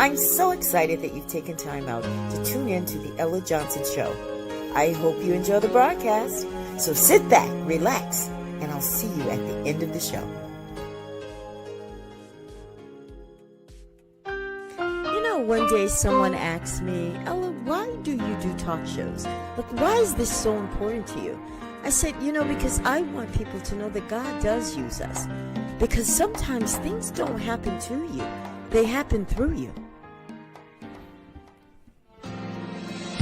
I'm so excited that you've taken time out to tune in to the Ella Johnson Show. I hope you enjoy the broadcast. So sit back, relax, and I'll see you at the end of the show. One day someone asked me, Ella, why do you do talk shows? Like, why is this so important to you? I said, because I want people to know that God does use us. Because sometimes things don't happen to you. They happen through you.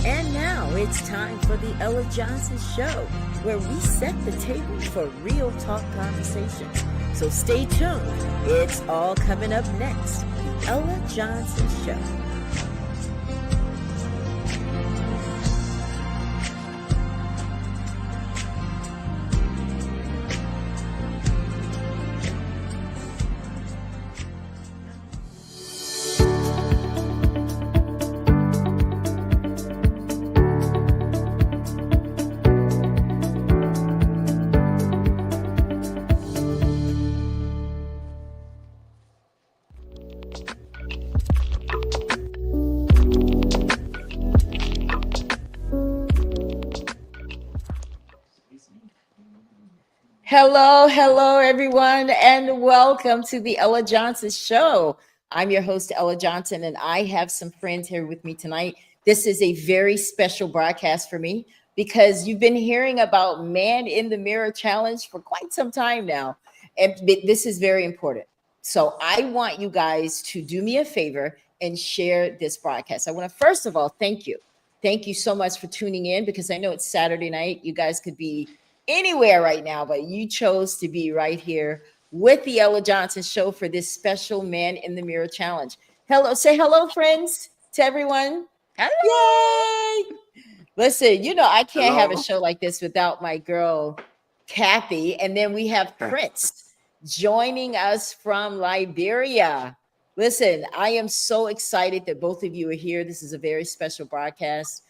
And now it's time for the Ella Johnson Show, where we set the table for real talk conversations. So stay tuned. It's all coming up next. The Ella Johnson Show. Hello, everyone, and welcome to the Ella Johnson Show. I'm your host, Ella Johnson, and I have some friends here with me tonight. This is a very special broadcast for me because you've been hearing about Man in the Mirror Challenge for quite some time now, and this is very important. So I want you guys to do me a favor and share this broadcast. I want to, first of all, thank you. Thank you so much for tuning in because I know it's Saturday night. You guys could be anywhere right now, but you chose to be right here with the Ella Johnson Show for this special Man in the Mirror Challenge. Hello, say hello, friends, to everyone. Hello. Yay! Listen, I can't have a show like this without my girl, Kathy. And then we have Prince joining us from Liberia. Listen, I am so excited that both of you are here. This is a very special broadcast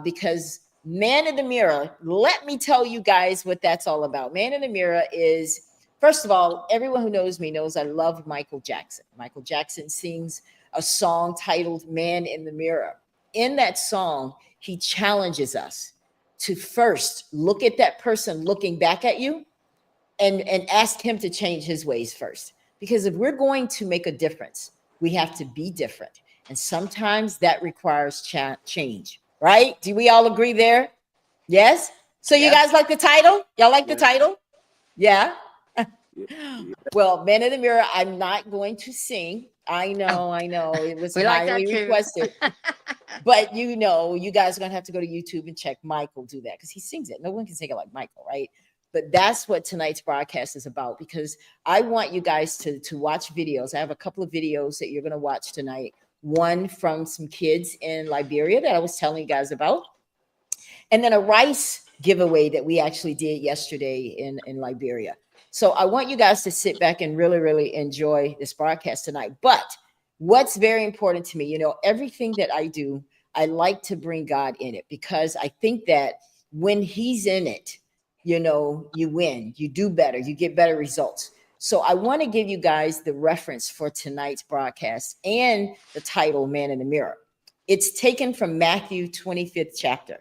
because Man in the Mirror, let me tell you guys what that's all about. Man in the Mirror is, first of all, everyone who knows me knows I love Michael Jackson. Michael Jackson sings a song titled Man in the Mirror. In that song, he challenges us to first look at that person looking back at you and ask him to change his ways first. Because if we're going to make a difference, we have to be different. And sometimes that requires change. Right? Do we all agree there? Yes? So you guys like the title? Y'all like the title? Yeah? Well, Man in the Mirror, I'm not going to sing. I know. It was highly requested. But you guys are going to have to go to YouTube and check Michael do that because he sings it. No one can sing it like Michael, right? But that's what tonight's broadcast is about because I want you guys to watch videos. I have a couple of videos that you're going to watch tonight. One from some kids in Liberia that I was telling you guys about. And then a rice giveaway that we actually did yesterday in Liberia. So I want you guys to sit back and really, really enjoy this broadcast tonight. But what's very important to me, everything that I do, I like to bring God in it because I think that when he's in it, you win, you do better, you get better results. So I want to give you guys the reference for tonight's broadcast and the title, Man in the Mirror. It's taken from Matthew 25th chapter,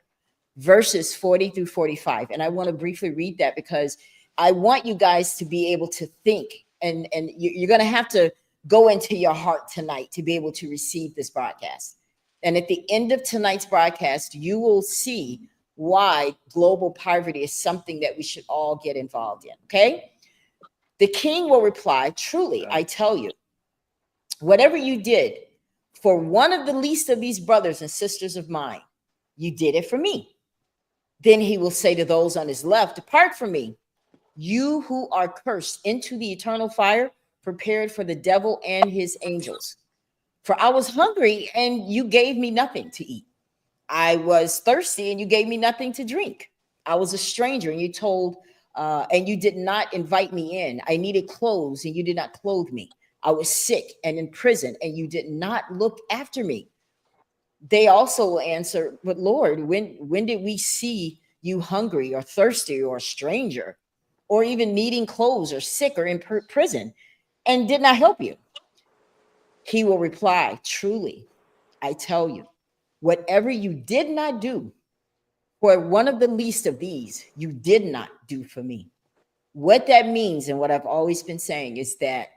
verses 40 through 45. And I want to briefly read that because I want you guys to be able to think. And you're going to have to go into your heart tonight to be able to receive this broadcast. And at the end of tonight's broadcast, you will see why global poverty is something that we should all get involved in. Okay? The king will reply, truly, I tell you, whatever you did for one of the least of these brothers and sisters of mine, you did it for me. Then he will say to those on his left, depart from me, you who are cursed, into the eternal fire prepared for the devil and his angels. For I was hungry and you gave me nothing to eat. I was thirsty and you gave me nothing to drink. I was a stranger and you did not invite me in. I needed clothes and you did not clothe me. I was sick and in prison and you did not look after me. They also will answer, but Lord, when did we see you hungry or thirsty or a stranger or even needing clothes or sick or in prison and did not help you? He will reply, truly, I tell you, whatever you did not do for one of the least of these, you did not do for me. What that means, and what I've always been saying, is that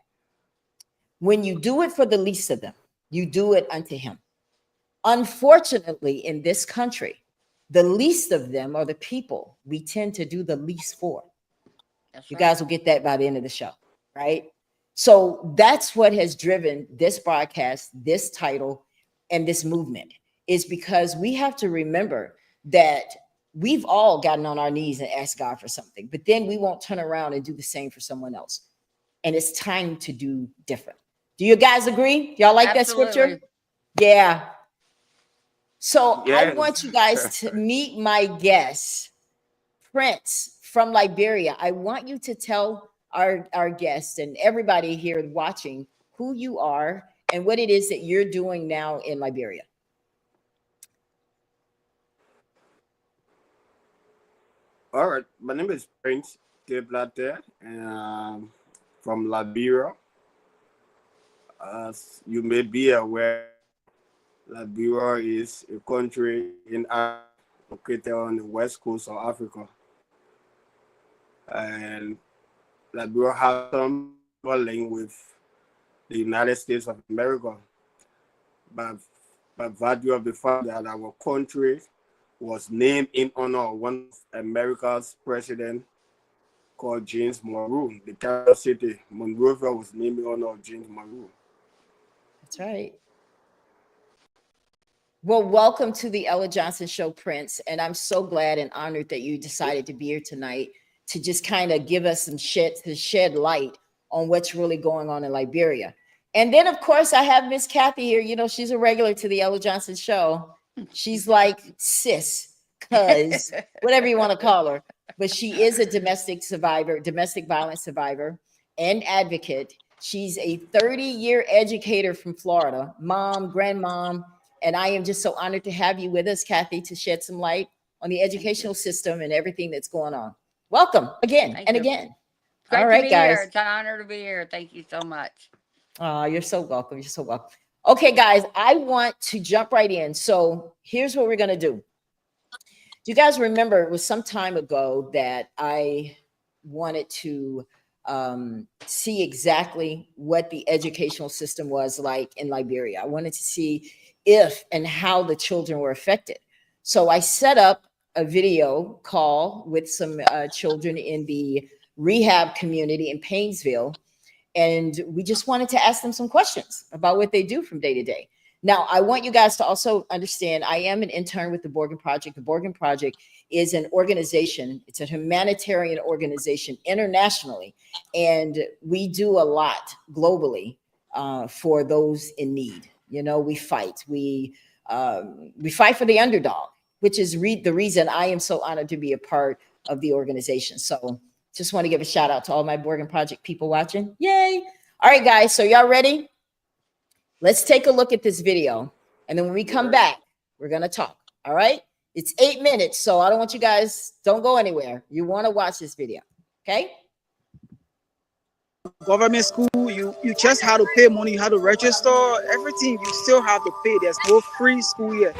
when you do it for the least of them, you do it unto him. Unfortunately, in this country, the least of them are the people we tend to do the least for. That's You right. guys will get that by the end of the show, right? So that's what has driven this broadcast, this title, and this movement, is because we have to remember that we've all gotten on our knees and asked God for something, but then we won't turn around and do the same for someone else. And it's time to do different. Do you guys agree? Y'all like that scripture? Absolutely. Yeah. So I Yes. want you guys to meet my guest, Prince from Liberia. I want you to tell our guests and everybody here watching who you are and what it is that you're doing now in Liberia. All right. My name is Prince Teblate, and from Liberia. As you may be aware, Liberia is a country in Africa, located on the west coast of Africa. And Liberia has some link with the United States of America. But by virtue of the fact that our country was named in honor of one of America's president called James Monroe. The capital city, Monrovia, was named in honor of James Monroe. That's right. Well, welcome to the Ella Johnson Show, Prince. And I'm so glad and honored that you decided to be here tonight to just kind of give us some shed light on what's really going on in Liberia. And then, of course, I have Miss Kathy here. You know, she's a regular to the Ella Johnson Show. She's like sis, cuz, whatever you want to call her. But she is a domestic violence survivor and advocate. She's a 30-year educator from Florida, mom, grandmom. And I am just so honored to have you with us, Kathy, to shed some light on the educational system and everything that's going on. Welcome again and again. Great All right, to be guys. here. It's an honor to be here. Thank you so much. You're so welcome. You're so welcome. Okay, guys, I want to jump right in. So here's what we're going to do. Do you guys remember it was some time ago that I wanted to see exactly what the educational system was like in Liberia? I wanted to see if and how the children were affected. So I set up a video call with some children in the rehab community in Painesville. And we just wanted to ask them some questions about what they do from day to day. Now, I want you guys to also understand I am an intern with the Borgen Project. The Borgen Project is an organization. It's a humanitarian organization internationally. And we do a lot globally for those in need. You know, we fight. We fight for the underdog, which is the reason I am so honored to be a part of the organization. So just want to give a shout out to all my Borgen Project people watching. Yay. All right, guys. So y'all ready? Let's take a look at this video. And then when we come back, we're going to talk. All right. It's 8 minutes. So I don't want you guys, don't go anywhere. You want to watch this video. Okay. Government school, you just have to pay money, you have to register, everything you still have to pay. There's no free school here.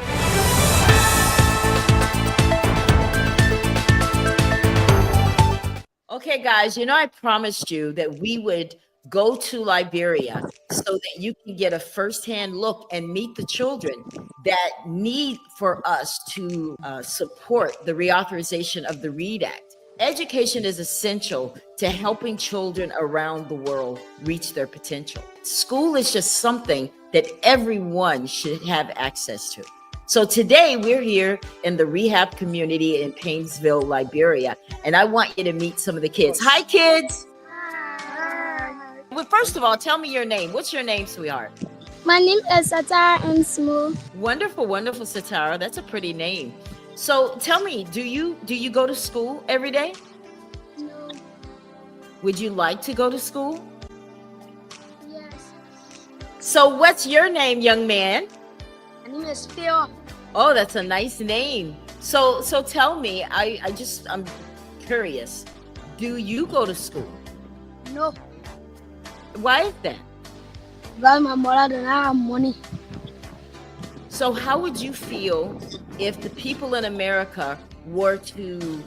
Okay, guys, you know, I promised you that we would go to Liberia so that you can get a firsthand look and meet the children that need for us to support the reauthorization of the READ Act. Education is essential to helping children around the world reach their potential. School is just something that everyone should have access to. So today we're here in the rehab community in Painesville, Liberia, and I want you to meet some of the kids. Hi, kids. Hi. Well, first of all, tell me your name. What's your name, sweetheart? My name is Satara M. Smooth. Wonderful, wonderful, Satara. That's a pretty name. So tell me, do you go to school every day? No. Would you like to go to school? Yes. So what's your name, young man? My name is Phil. Oh, that's a nice name. So tell me, I'm curious. Do you go to school? No. Why is that? Because my mother don't have money. So how would you feel if the people in America were to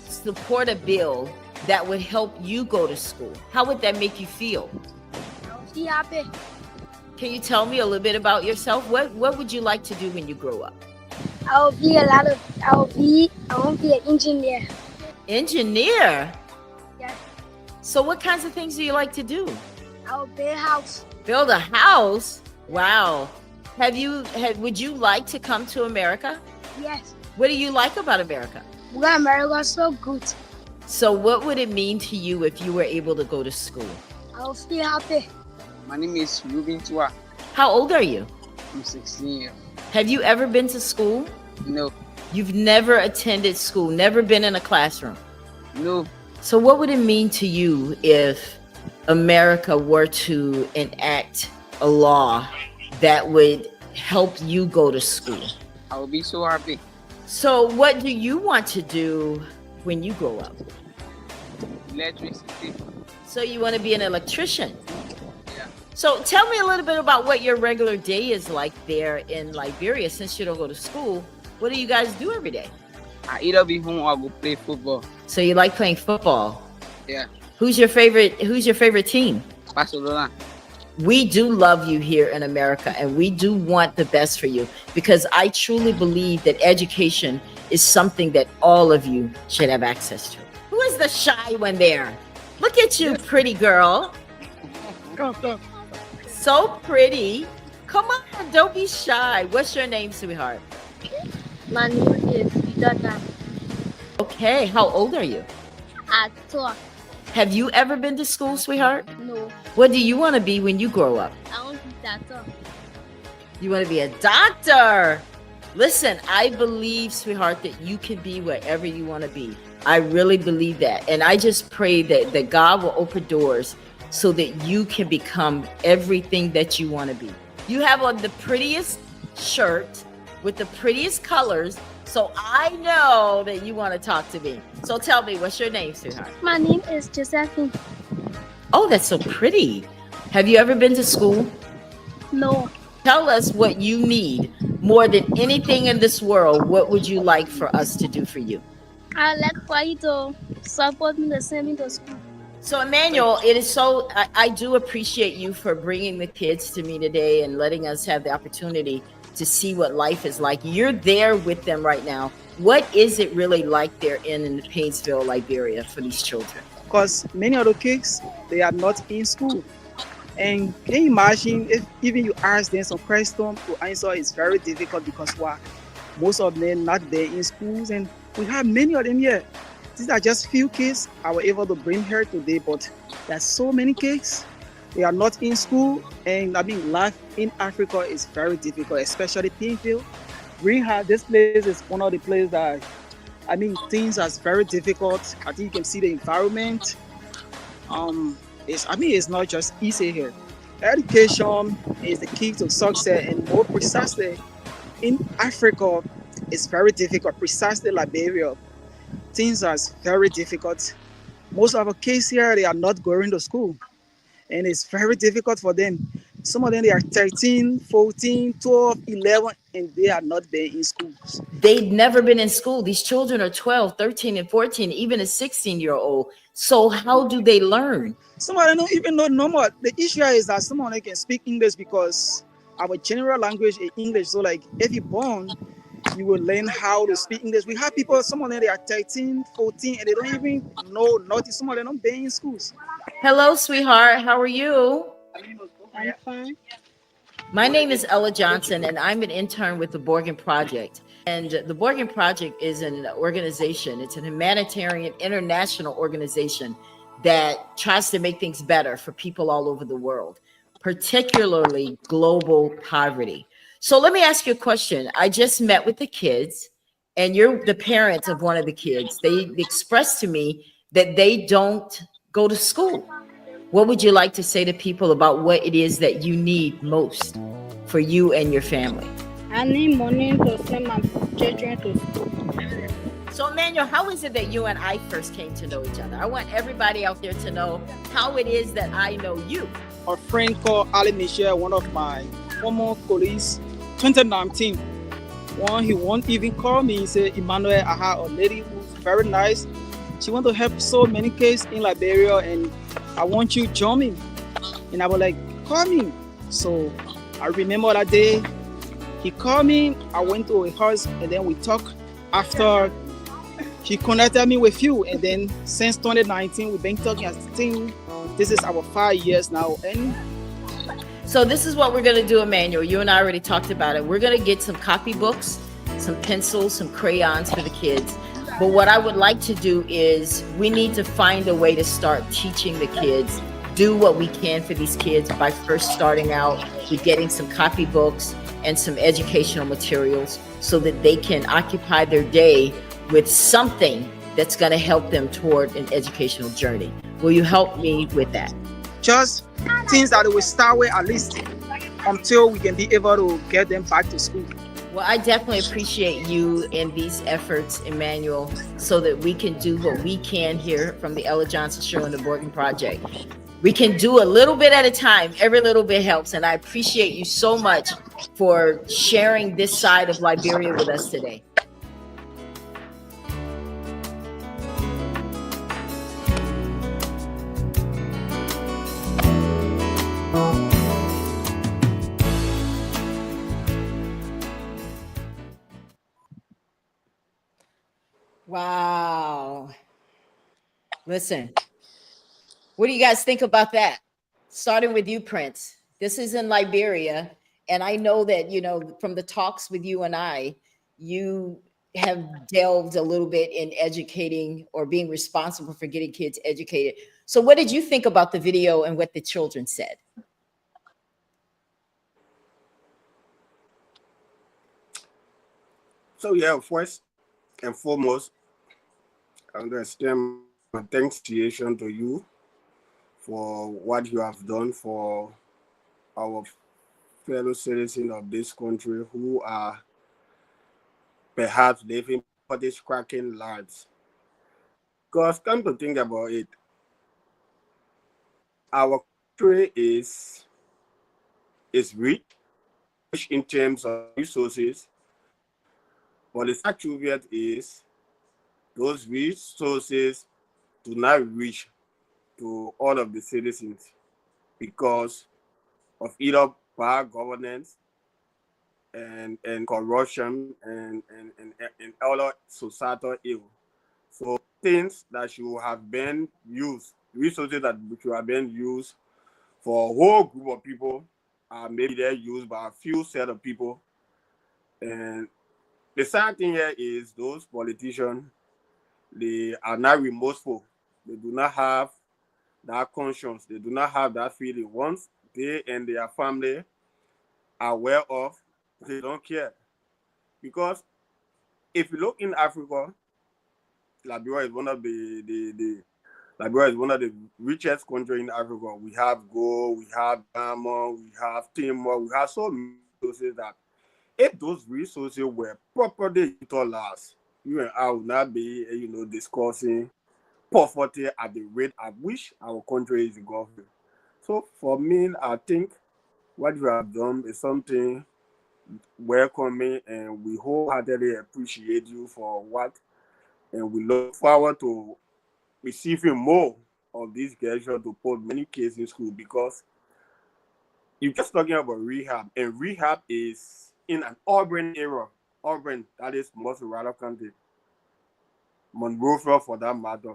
support a bill that would help you go to school? How would that make you feel? I will feel happy. Can you tell me a little bit about yourself? What would you like to do when you grow up? I will be I want to be an engineer. Engineer? Yes. So what kinds of things do you like to do? I will build a house. Build a house? Wow. Would you like to come to America? Yes. What do you like about America? Because America is so good. So what would it mean to you if you were able to go to school? I will feel happy. My name is Ruben Tua. How old are you? I'm 16 years. Have you ever been to school? No, You've never attended school, never been in a classroom. no. So what would it mean to you if America were to enact a law that would help you go to school? I will be so happy. So what do you want to do when you grow up? Electricity. So you want to be an electrician? Yeah. So tell me a little bit about what your regular day is like there in Liberia. Since you don't go to school, what do you guys do every day? I either be home or I go play football. So you like playing football? Yeah. Who's your favorite team? Barcelona. We do love you here in America, and we do want the best for you, because I truly believe that education is something that all of you should have access to. Who is the shy one there? Look at you, pretty girl. Come. So pretty. Come on, don't be shy. What's your name, sweetheart? My name is Vidota. Okay, how old are you? I talk. Have you ever been to school, sweetheart? No. What do you want to be when you grow up? I want to be doctor. You want to be a doctor. Listen, I believe, sweetheart, that you can be wherever you want to be. I really believe that. And I just pray that God will open doors so that you can become everything that you want to be. You have on the prettiest shirt with the prettiest colors, so I know that you want to talk to me. So tell me, what's your name, sweetheart? My name is Josephine. Oh, that's so pretty. Have you ever been to school? No. Tell us what you need more than anything in this world. What would you like for us to do for you? I'd like for you to support me to send me to school. So, Emmanuel, it is so, I do appreciate you for bringing the kids to me today and letting us have the opportunity to see what life is like. You're there with them right now. What is it really like there in Painesville, Liberia, for these children? Because many of the kids, they are not in school. And can you imagine if even you ask them some questions to answer, it's very difficult because why? Most of them not there in schools, and we have many of them here. These are just few kids I was able to bring here today, but there's so many kids. They are not in school, and I mean, life in Africa is very difficult, especially Painesville. We have this place is one of the places that, I mean, things are very difficult. I think you can see the environment. It's not just easy here. Education is the key to success, and more precisely in Africa, it's very difficult. Precisely Liberia, things are very difficult. Most of our kids here, they are not going to school, and it's very difficult for them. Some of them, they are 13, 14, 12, 11, and they are not there in schools. They've never been in school. These children are 12, 13, and 14, even a 16-year-old. So how do they learn? Some of them don't even know no more. The issue is that some of them can speak English because our general language is English. So like if you're born, you will learn how to speak English. We have people, some of them, they are 13, 14, and they don't even know nothing. Some of them don't be in schools. Hello, sweetheart. How are you? I'm fine. My name is Ella Johnson, and I'm an intern with the Borgen Project. And the Borgen Project is an organization. It's an humanitarian international organization that tries to make things better for people all over the world, particularly global poverty. So let me ask you a question. I just met with the kids, and you're the parents of one of the kids. They expressed to me that they don't go to school. What would you like to say to people about what it is that you need most for you and your family? I need money to send my children to school. So, Emmanuel, how is it that you and I first came to know each other? I want everybody out there to know how it is that I know you. a friend called Ali Michel, one of my former colleagues, 2019. He won't even call me. He said, Emmanuel, I have a lady who's very nice. She want to help so many kids in Liberia, and I want you to join me. And I was like, call me. So I remember that day. He called me. I went to his house, and then we talked. After he connected me with you, and then since 2019, we've been talking. I think this is our 5 years now. And so this is what we're going to do, Emmanuel. You and I already talked about it. We're going to get some copybooks, some pencils, some crayons for the kids. But what I would like to do is we need to find a way to start teaching the kids, do what we can for these kids by first starting out with getting some copybooks and some educational materials so that they can occupy their day with something that's going to help them toward an educational journey. Will you help me with that? just things that we start with at least until we can be able to get them back to school. Well, I definitely appreciate you in these efforts, Emmanuel, so that we can do what we can here from the Ella Johnson Show and the Borgen Project. We can do a little bit at a time. Every little bit helps. And I appreciate you so much for sharing this side of Liberia with us today. Wow. Listen, what do you guys think about that? Starting with you, Prince. This is in Liberia. And I know that, you know, from the talks with you and I, you have delved a little bit in educating or being responsible for getting kids educated. So what did you think about the video and what the children said? So yeah, first and foremost, I want to extend my thanks to you for what you have done for our fellow citizens of this country who are perhaps living for these cracking lives. Because come to think about it, our country is rich in terms of resources, but the fact of it is those resources do not reach to all of the citizens because of either bad governance and corruption and other societal evil. So things that should have been used, resources that should have been used for a whole group of people, maybe they're used by a few set of people. And the sad thing here is those politicians, they are not remorseful. They do not have that conscience. They do not have that feeling. Once they and their family are well off, they don't care. Because if you look in Africa, Liberia is one of the richest countries in Africa. We have gold, we have diamond, we have timber, we have so many resources that if those resources were properly utilized, you and I would not be, discussing poverty at the rate at which our country is going. So for me, I think what you have done is something welcoming, and we wholeheartedly appreciate you for what, and we look forward to receiving more of these girls to put many kids in school, because you're just talking about rehab, and rehab is in an urban area. Urban, that is most Rado County, Monrovia for that matter.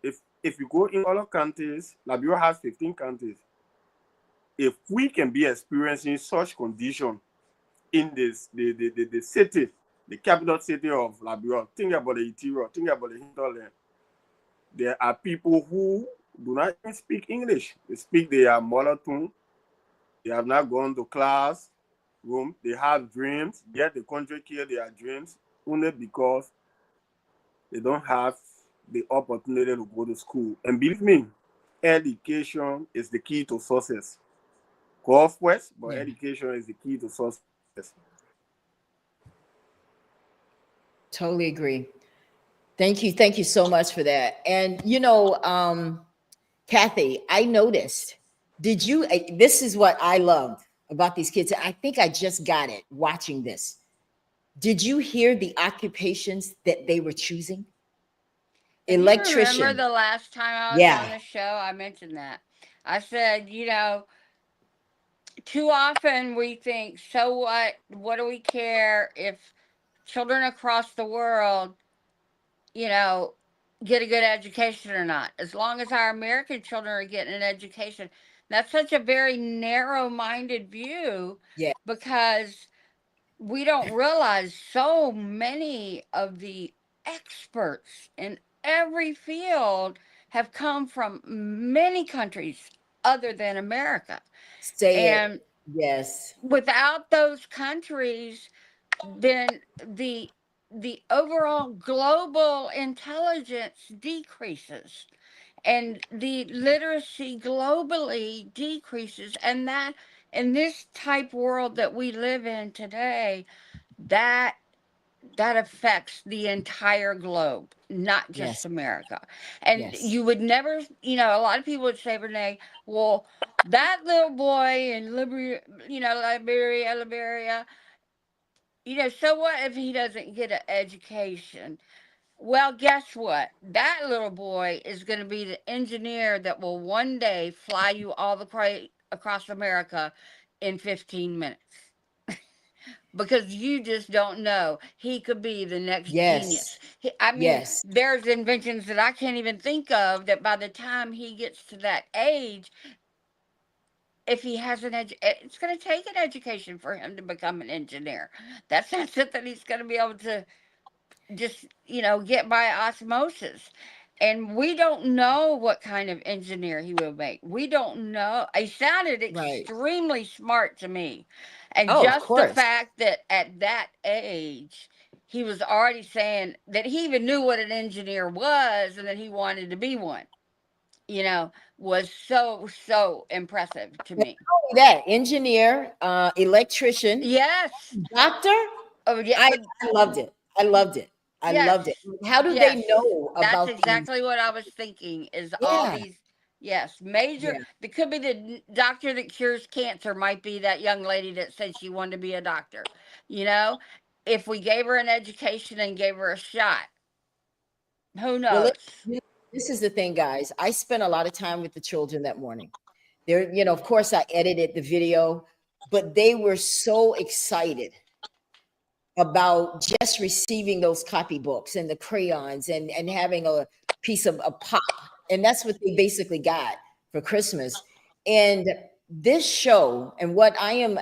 If you go in other counties, Liberia has 15 counties. If we can be experiencing such condition in this the city, the capital city of Liberia, think about the interior, think about the hinterland. There are people who do not even speak English. They speak their mother tongue. They have not gone to class room. They have dreams, yet the country kill their dreams only because they don't have the opportunity to go to school. And believe me, education is the key to success. Go first, but education is the key to success. Totally agree. Thank you so much for that. And Kathy, I noticed Did you? This is what I loved about these kids. I think I just got it watching this. Did you hear the occupations that they were choosing? If you Electrician. remember the last time I was Yeah. on the show, I mentioned that. I said, too often we think, so what? What do we care if children across the world, get a good education or not? As long as our American children are getting an education. That's such a very narrow-minded view. Yeah. Because we don't realize so many of the experts in every field have come from many countries other than America. Say And it. Yes. without those countries, then the overall global intelligence decreases and the literacy globally decreases, and that in this type world that we live in today, that affects the entire globe, not just Yes. America. And Yes. you would never, a lot of people would say, Renee, well, that little boy in Liberia, so what if he doesn't get an education? Well, guess what? That little boy is going to be the engineer that will one day fly you all the way across America in 15 minutes. Because you just don't know. He could be the next genius. Yes. Yes. There's inventions that I can't even think of that by the time he gets to that age, if he has it's going to take an education for him to become an engineer. That's not something he's going to be able to just, get by osmosis. And we don't know what kind of engineer he will make. We don't know. He sounded Right. extremely smart to me. And Oh, of just the course. fact that at that age, he was already saying that he even knew what an engineer was and that he wanted to be one, was so, so impressive to me. Not only that, engineer, electrician, Yes. doctor. Oh, yeah. I loved it. I loved it. I Yes. loved it. How do Yes. they know about That's exactly what I was thinking is all these. Yes, major. Yeah. It could be the doctor that cures cancer. Might be that young lady that said she wanted to be a doctor. If we gave her an education and gave her a shot, who knows? Well, this is the thing, guys. I spent a lot of time with the children that morning. There, of course, I edited the video, but they were so excited about just receiving those copybooks and the crayons and having a piece of a pop. And that's what they basically got for Christmas. And this show and what I am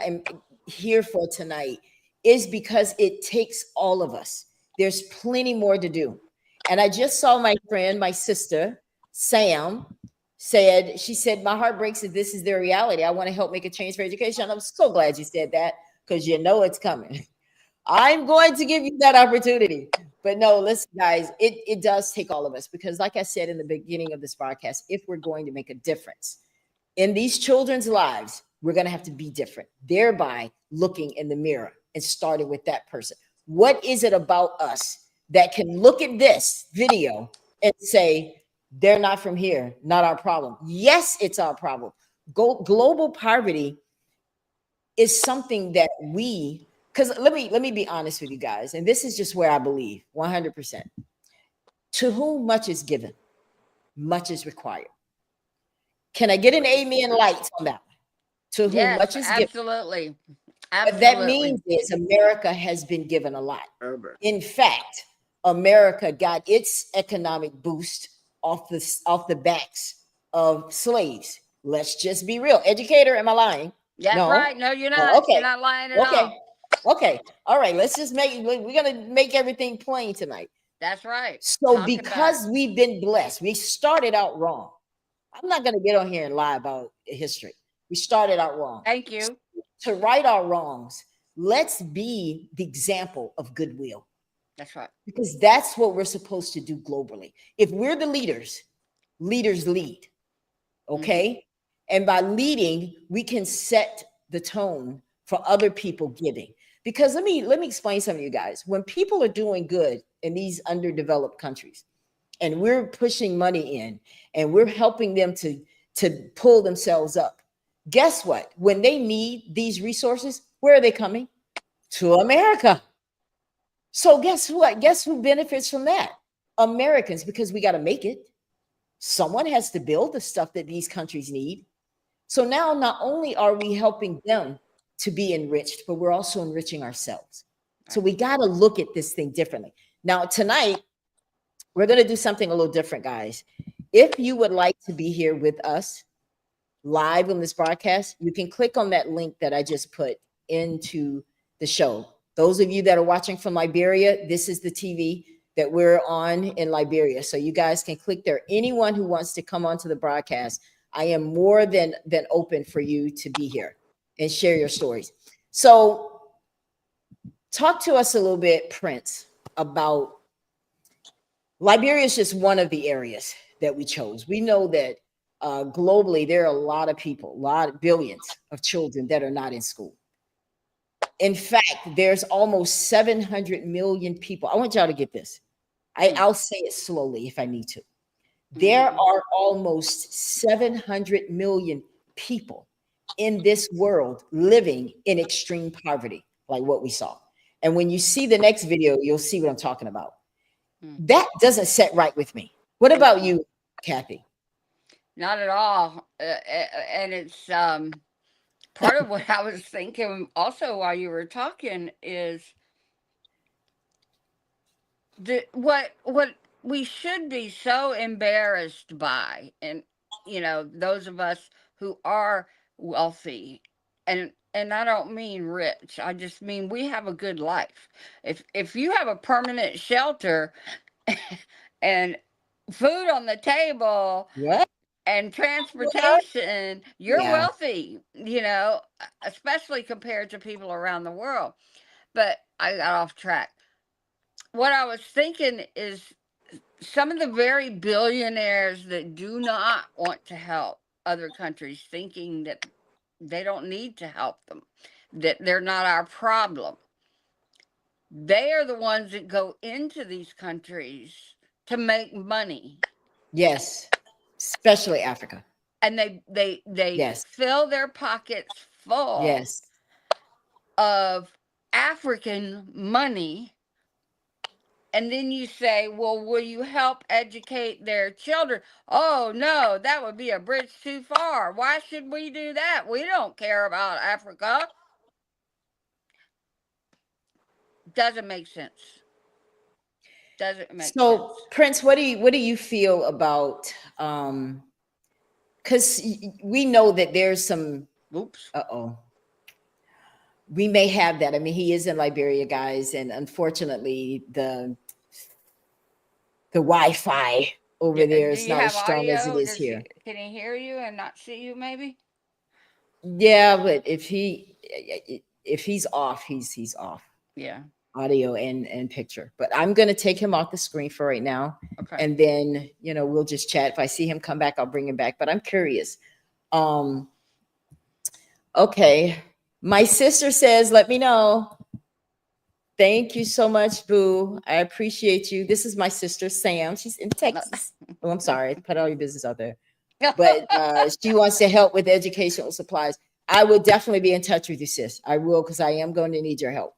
here for tonight is because it takes all of us. There's plenty more to do. And I just saw my friend, my sister, Sam, she said, my heart breaks if this is their reality. I want to help make a change for education. I'm so glad you said that because it's coming. I'm going to give you that opportunity. But no, listen, guys, it does take all of us because like I said in the beginning of this broadcast, if we're going to make a difference in these children's lives, we're going to have to be different, thereby looking in the mirror and starting with that person. What is it about us that can look at this video and say, they're not from here, not our problem? Yes, it's our problem. Global poverty is something that because let me be honest with you guys, and this is just where I believe 100%. To whom much is given, much is required. Can I get an amen lights on that one? To whom much is given. Absolutely. What that means is America has been given a lot. Herbert. In fact, America got its economic boost off the backs of slaves. Let's just be real. Educator, am I lying? That's No. right. No, you're not. Okay. You're not lying at all. Okay. All right. Let's just we're going to make everything plain tonight. That's right. So Talk because we've been blessed, we started out wrong. I'm not going to get on here and lie about history. We started out wrong. Thank you. To right our wrongs, let's be the example of goodwill. That's right. Because that's what we're supposed to do globally. If we're the leaders lead. Okay? Mm-hmm. And by leading, we can set the tone for other people giving. Because let me explain something to you guys. When people are doing good in these underdeveloped countries, and we're pushing money in, and we're helping them to pull themselves up, Guess what? When they need these resources, where are they coming? To America. So guess what? Guess who benefits from that? Americans, because we got to make it. Someone has to build the stuff that these countries need. So now not only are we helping them to be enriched, but we're also enriching ourselves. So we got to look at this thing differently. Now, tonight, we're going to do something a little different, guys. If you would like to be here with us live on this broadcast, you can click on that link that I just put into the show. Those of you that are watching from Liberia, this is the TV that we're on in Liberia. So you guys can click there. Anyone who wants to come onto the broadcast, I am more than open for you to be here and share your stories. So talk to us a little bit, Prince, about Liberia is just one of the areas that we chose. We know that globally, there are a lot of people, billions of children that are not in school. In fact, there's almost 700 million people. I want y'all to get this. I'll say it slowly if I need to. There are almost 700 million people in this world living in extreme poverty, like what we saw. And when you see the next video, you'll see what I'm talking about. That doesn't set right with me. What about you, Kathy? Not at all. And it's part of what I was thinking also while you were talking is what we should be so embarrassed by, and those of us who are wealthy, and I don't mean rich, I just mean we have a good life. If you have a permanent shelter and food on the table, What? and transportation, you're Yeah. wealthy, especially compared to people around the world. But I got off track. What I was thinking is some of the very billionaires that do not want to help other countries, thinking that they don't need to help them, that they're not our problem. They are the ones that go into these countries to make money. Yes, especially Africa. And they Yes. fill their pockets full Yes. of African money. And then you say, well, will you help educate their children? Oh, no, that would be a bridge too far. Why should we do that? We don't care about Africa. Doesn't make sense. Doesn't make sense. Prince, what do you feel about because we know that there's some we may have that. I mean, he is in Liberia, guys, and unfortunately the Wi-Fi over there is not as strong as it is here. Can he hear you and not see you, maybe? Yeah, but if he's off, he's off. Yeah. Audio and picture. But I'm going to take him off the screen for right now. Okay. And then, we'll just chat. If I see him come back, I'll bring him back. But I'm curious. Okay. My sister says, let me know. Thank you so much, Boo. I appreciate you. This is my sister, Sam. She's in Texas. Oh, I'm sorry. Put all your business out there. But she wants to help with educational supplies. I will definitely be in touch with you, sis. I will, because I am going to need your help.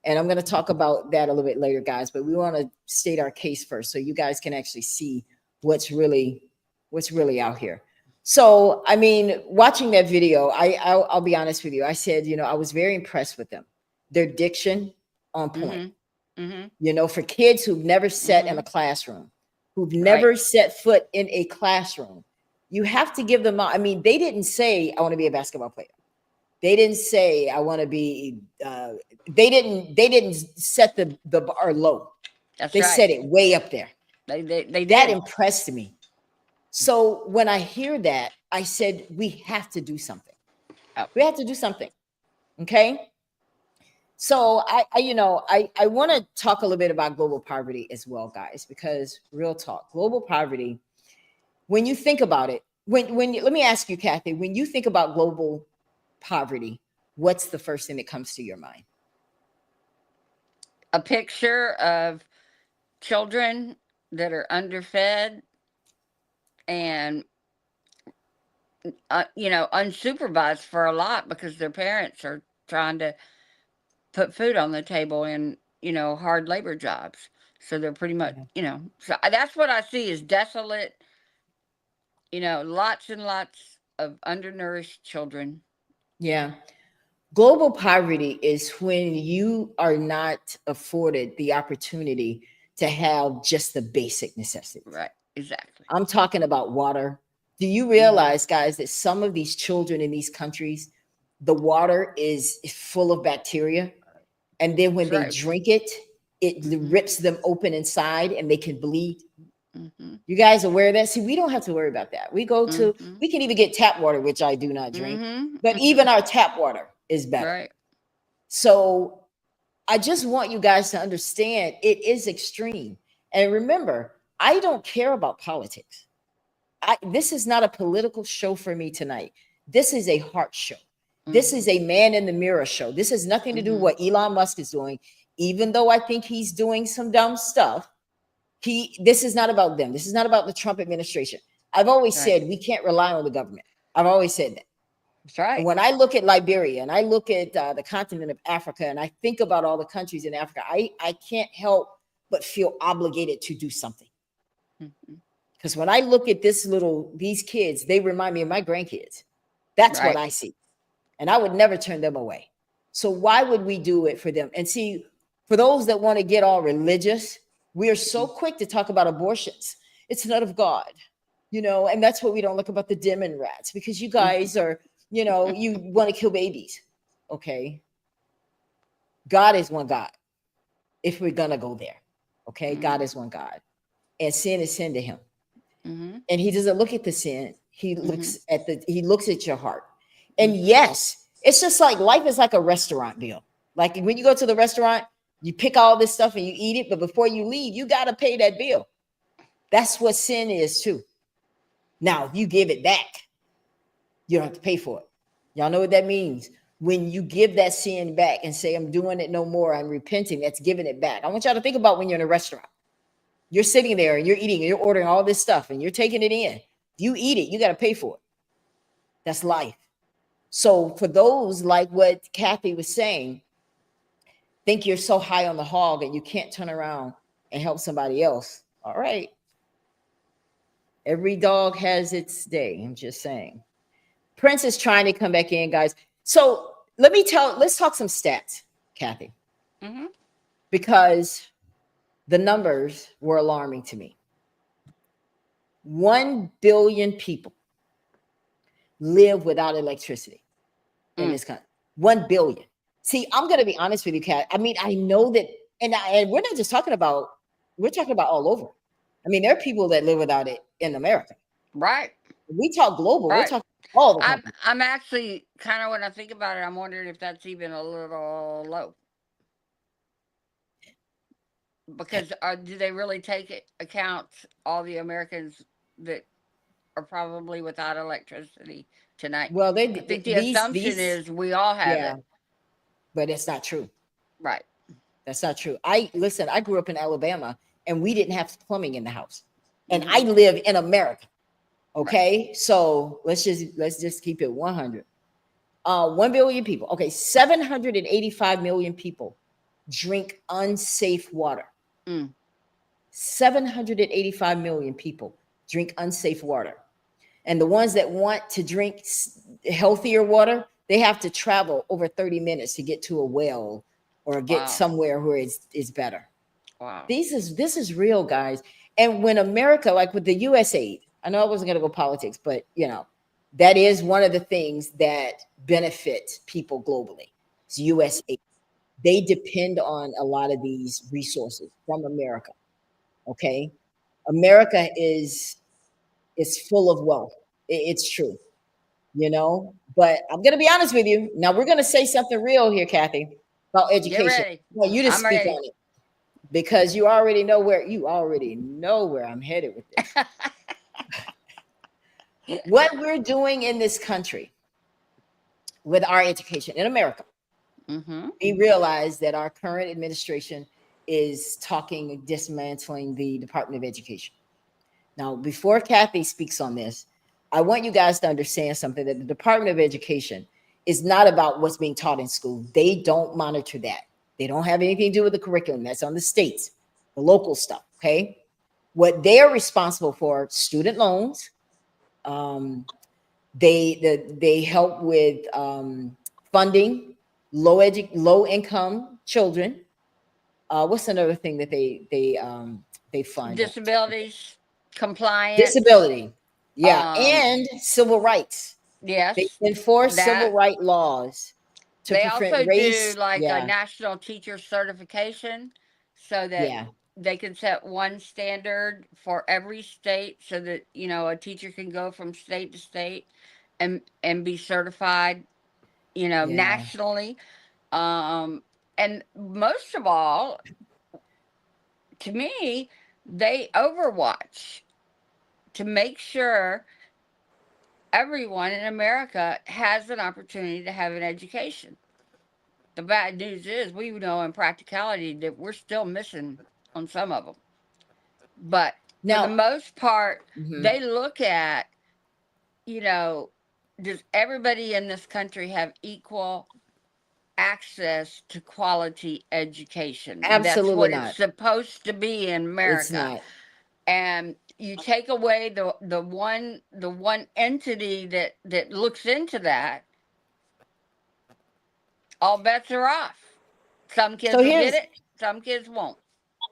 And I'm going to talk about that a little bit later, guys. But we want to state our case first so you guys can actually see what's really out here. So, I mean, watching that video, I'll be honest with you. I said, I was very impressed with them. Their diction on point. For kids who've never sat in a classroom, who've never set foot in a classroom, you have to give them. I mean, they didn't say, I want to be a basketball player. They didn't say, I want to be, they didn't set the bar low. They set it way up there. They that impressed me. So when I hear that, I said, we have to do something. We have to do something. Okay. So I want to talk a little bit about global poverty as well, guys, because real talk, global poverty, when you think about it, let me ask you, Kathy, when you think about global poverty, what's the first thing that comes to your mind? A picture of children that are underfed and unsupervised for a lot because their parents are trying to put food on the table in, hard labor jobs. So they're pretty much, so that's what I see is desolate, lots and lots of undernourished children. Yeah. Global poverty is when you are not afforded the opportunity to have just the basic necessities. Right. Exactly. I'm talking about water. Do you realize, guys, that some of these children in these countries, the water is full of bacteria? And then when That's they right. drink it, it rips them open inside and they can bleed. Mm-hmm. You guys aware of that? See, we don't have to worry about that. We Mm-hmm. we can even get tap water, which I do not drink, Mm-hmm. but even our tap water is better. Right. So I just want you guys to understand it is extreme. And remember, I don't care about politics. This is not a political show for me tonight. This is a heart show. This is a man in the mirror show. This has nothing to do with what Elon Musk is doing, even though I think he's doing some dumb stuff. This is not about them. This is not about the Trump administration. I've always said we can't rely on the government. I've always said that. That's right. And when I look at Liberia and I look at the continent of Africa and I think about all the countries in Africa, I can't help but feel obligated to do something. Because when I look at these kids, they remind me of my grandkids. That's what I see. And I would never turn them away. So why would we do it for them? And see, for those that want to get all religious, we are so quick to talk about abortions. It's not of God, and that's what we don't look about the demon rats, because you guys are, you want to kill babies. Okay. God is one God. If we're going to go there. Okay. God is one God, and sin is sin to him. And he doesn't look at the sin. He looks at your heart. And yes, it's just like life is like a restaurant bill. Like when you go to the restaurant, you pick all this stuff and you eat it, but before you leave, you got to pay that bill. That's what sin is too. Now, if you give it back, you don't have to pay for it. Y'all know what that means? When you give that sin back and say, I'm doing it no more, I'm repenting, that's giving it back. I want y'all to think about when you're in a restaurant. You're sitting there and you're eating and you're ordering all this stuff and you're taking it in. You eat it, you got to pay for it. That's life. So for those like what Kathy was saying, think you're so high on the hog and you can't turn around and help somebody else. All right. Every dog has its day. I'm just saying. Prince is trying to come back in, guys. So let's talk some stats, Kathy, because the numbers were alarming to me. 1 billion people live without electricity in this country. 1 billion. See, I'm going to be honest with you, Kat. I mean, I know that, and we're not just talking about, we're talking about all over. I mean, there are people that live without it in America. Right. We talk global. We're talking all the countries. I'm actually kind of, when I think about it, I'm wondering if that's even a little low. Because do they really take account all the Americans that are probably without electricity tonight? Well, I think the assumption is we all have it. But it's not true. Right. That's not true. I grew up in Alabama and we didn't have plumbing in the house. And I live in America. Okay. Right. So let's just keep it 100. 1 billion people. Okay. 785 million people drink unsafe water. 785 million people drink unsafe water. And the ones that want to drink healthier water, they have to travel over 30 minutes to get to a well or get somewhere where it's better. Wow. This is real, guys. And when America, like with the USAID, I know I wasn't going to go politics, but that is one of the things that benefits people globally. It's USAID. They depend on a lot of these resources from America. Okay. America is full of wealth. It's true, but I'm going to be honest with you. Now we're going to say something real here, Kathy, about education. Well, you just speak on it because you already know where I'm headed with this. What we're doing in this country with our education in America, we realize that our current administration is dismantling the Department of Education. Now, before Kathy speaks on this, I want you guys to understand something, that the Department of Education is not about what's being taught in school. They don't monitor that. They don't have anything to do with the curriculum. That's on the states, the local stuff, okay? What they are responsible for, student loans. They help with funding low income children. What's another thing that they fund? Disabilities, compliance. Disability, yeah, Um, and civil rights. Yes. They enforce civil that. rights laws to They prevent also race. do like Yeah, a national teacher certification so that yeah, they can set one standard for every state so that, you know, a teacher can go from state to state and be certified, you know, yeah. nationally. And most of all, to me, they overwatch to make sure everyone in America has an opportunity to have an education. The bad news is we know in practicality that we're still missing on some of them. But for the Now, most part, mhm. they look at, you know, does everybody in this country have equal access to quality education? That's Absolutely what not. it's supposed to be in It's America. not. And you take away the one entity that looks into that, all bets are off. Some kids So will here's get it, some kids won't.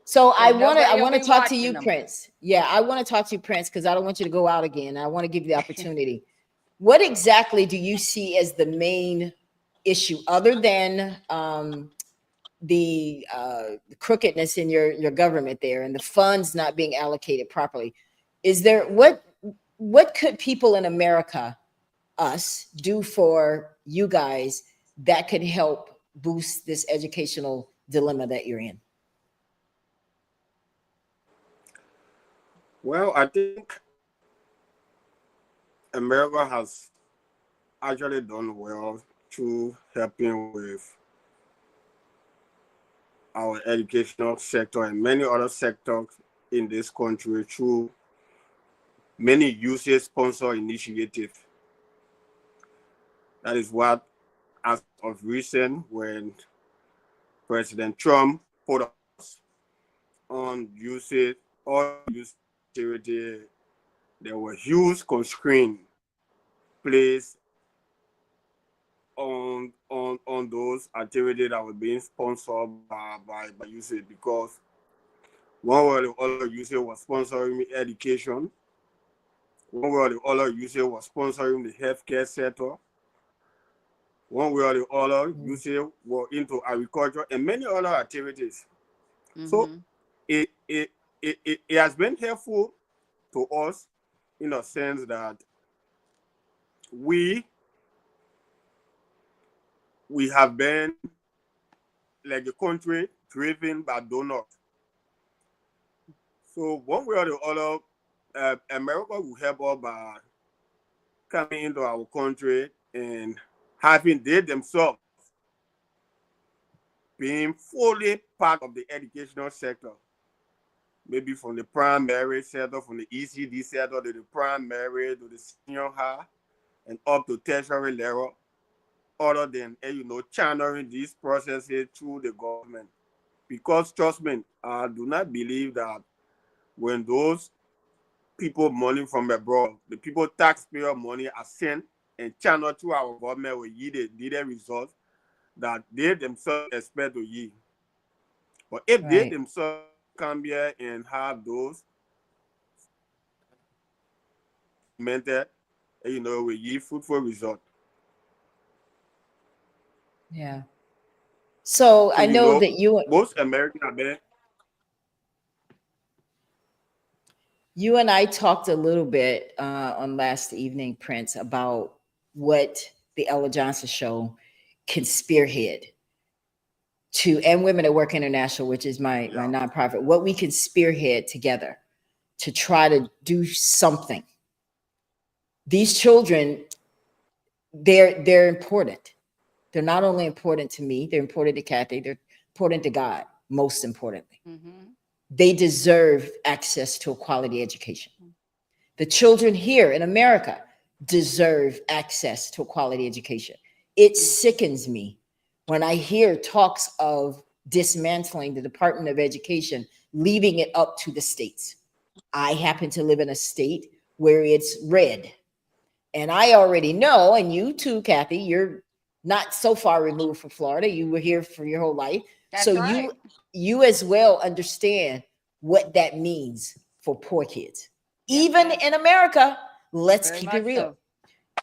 So I Because want to nobody will be talk to watching you, them. Prince. Yeah, I want to talk to you, Prince, because I don't want you to go out again. I want to give you the opportunity. What exactly do you see as the main issue, other than the crookedness in your government there and the funds not being allocated properly? Is there what could people in America, us, do for you guys that could help boost this educational dilemma that you're in? Well, I think America has actually done well through helping with our educational sector and many other sectors in this country through many usage sponsor initiatives. That is what, as of recent, when President Trump put us on usage or use activity, there were huge constraints placed on those activities that were being sponsored by usage, because one way or the other usage was sponsoring education, one way or the other usage was sponsoring the healthcare sector, one way or the other usage were into agriculture and many other activities. So it has been helpful to us in a sense that we have been, like the country, driven by donors. So one way or the other, America will help us by coming into our country and having they themselves being fully part of the educational sector. Maybe from the primary sector, from the ECD sector to the primary to the senior high and up to tertiary level, other than, channeling these processes through the government. Because trust me, I do not believe that when those people money from abroad, the people taxpayer money are sent and channeled through our government will yield the results that they themselves expect to yield. But if they themselves come here and have those implemented, will yield fruitful result. Yeah. So I know that most Americans have been. You and I talked a little bit on last evening, Prince, about what the Ella Johnson Show can spearhead to, and Women at Work International, which is my nonprofit, what we can spearhead together to try to do something. These children, they're important. They're not only important to me, they're important to Kathy, they're important to God, most importantly. They deserve access to a quality education. The children here in America deserve access to a quality education. It sickens me when I hear talks of dismantling the Department of Education, leaving it up to the states. I happen to live in a state where it's red. And I already know, and you too, Kathy, you're not so far removed from Florida. You were here for your whole life. That's So right. you as well understand what that means for poor kids. Yes, Even ma'am. in America, let's Very keep much it real. so.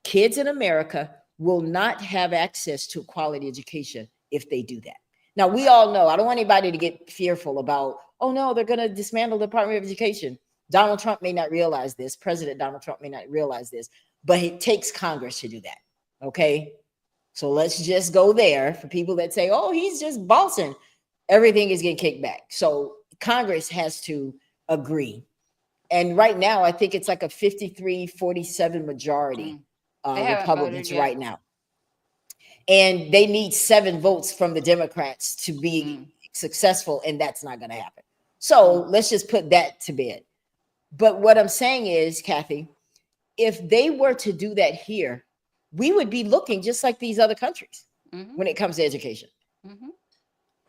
Kids in America will not have access to a quality education if they do that. Now, we all know, I don't want anybody to get fearful about, oh no, they're going to dismantle the Department of Education. Donald Trump may not realize this. President Donald Trump may not realize this, but it takes Congress to do that. Okay. So let's just go there for people that say, oh, he's just bossing. Everything is getting kicked back. So Congress has to agree. And right now, I think it's like a 53-47 majority. They haven't Republicans voted yet. right now. And they need 7 votes from the Democrats to be successful, and that's not going to happen. So let's just put that to bed. But what I'm saying is, Kathy, if they were to do that here, we would be looking just like these other countries when it comes to education.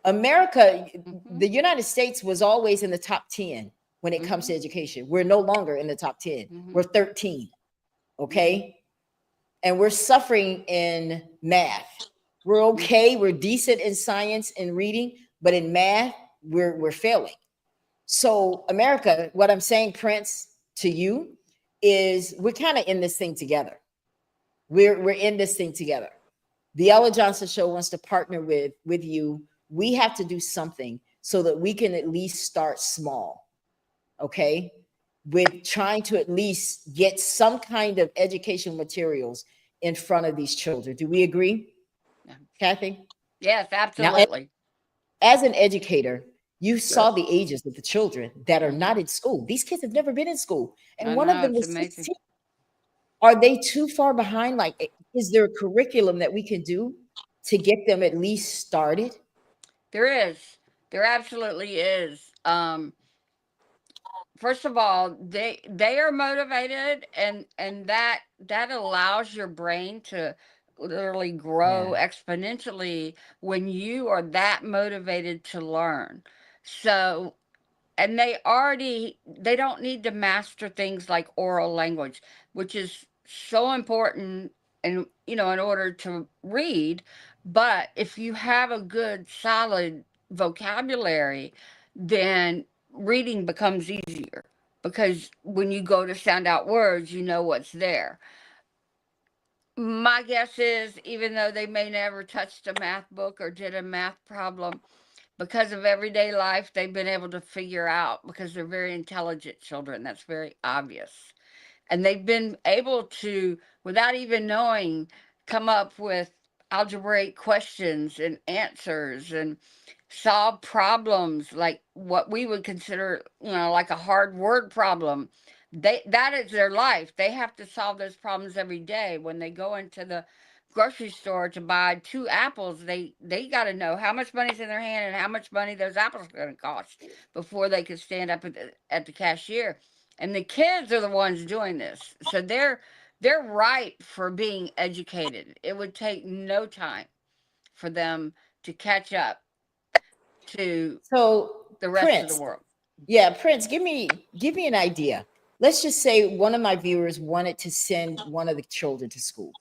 America, the United States was always in the top 10 when it comes to education. We're no longer in the top 10. We're 13. Okay. And we're suffering in math. We're okay. We're decent in science and reading, but in math, we're failing. So America, what I'm saying, Prince, to you is we're kind of in this thing together. We're in this thing together. The Ella Johnson Show wants to partner with you. We have to do something so that we can at least start small. Okay. With trying to at least get some kind of educational materials in front of these children. Do we agree, Kathy? Yes, absolutely. Now, as an educator, you saw the ages of the children that are not in school. These kids have never been in school. And one of them was 16. Are they too far behind? Like, is there a curriculum that we can do to get them at least started? There is. There absolutely is. First of all, they are motivated, and that allows your brain to literally grow exponentially when you are that motivated to learn. So, and they don't need to master things like oral language, which is so important and in order to read. But if you have a good solid vocabulary, then reading becomes easier, because when you go to sound out words, you know what's there. My guess is, even though they may never touched a math book or did a math problem, because of everyday life, they've been able to figure out, because they're very intelligent children. That's very obvious. And they've been able to, without even knowing, come up with algebraic questions and answers and solve problems like what we would consider, like a hard word problem. That is their life. They have to solve those problems every day. When they go into the grocery store to buy 2 apples, they got to know how much money's in their hand and how much money those apples are going to cost before they can stand up at the cashier. And the kids are the ones doing this, so they're ripe for being educated. It would take no time for them to catch up to the rest Prince, of the world. Yeah, Prince, give me an idea. Let's just say one of my viewers wanted to send one of the children to school.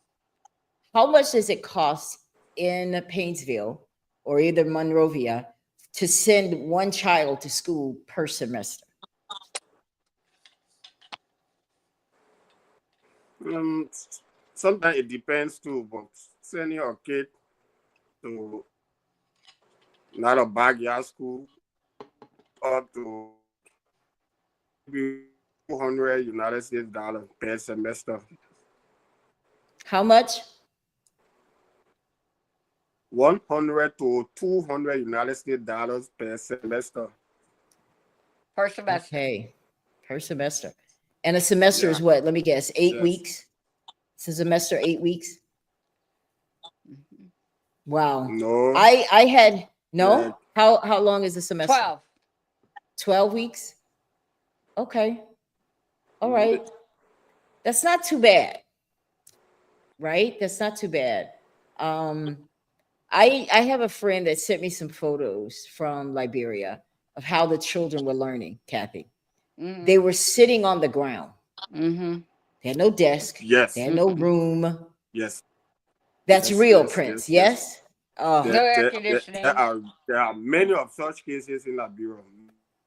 How much does it cost in Painesville or either Monrovia to send one child to school per semester? Sometimes it depends too, but sending your kid to not a backyard school up to maybe $200 United States dollars per semester. How much? 100 to 200 United States dollars per semester. Per semester. Okay, per semester. And a semester is what? Let me guess. 8 weeks. It's a semester, 8 weeks. Wow. No. I had no. How long is the semester? 12. 12 weeks. Okay. All right. That's not too bad. right? That's not too bad. I have a friend that sent me some photos from Liberia of how the children were learning, Kathy. Mm-hmm. They were sitting on the ground. Mm-hmm. They had no desk. Yes. They had no Mm-mm. room. Yes. That's Yes. real, Yes. Prince. Yes. Yes. Oh, No air conditioning. There are many of such cases in Liberia.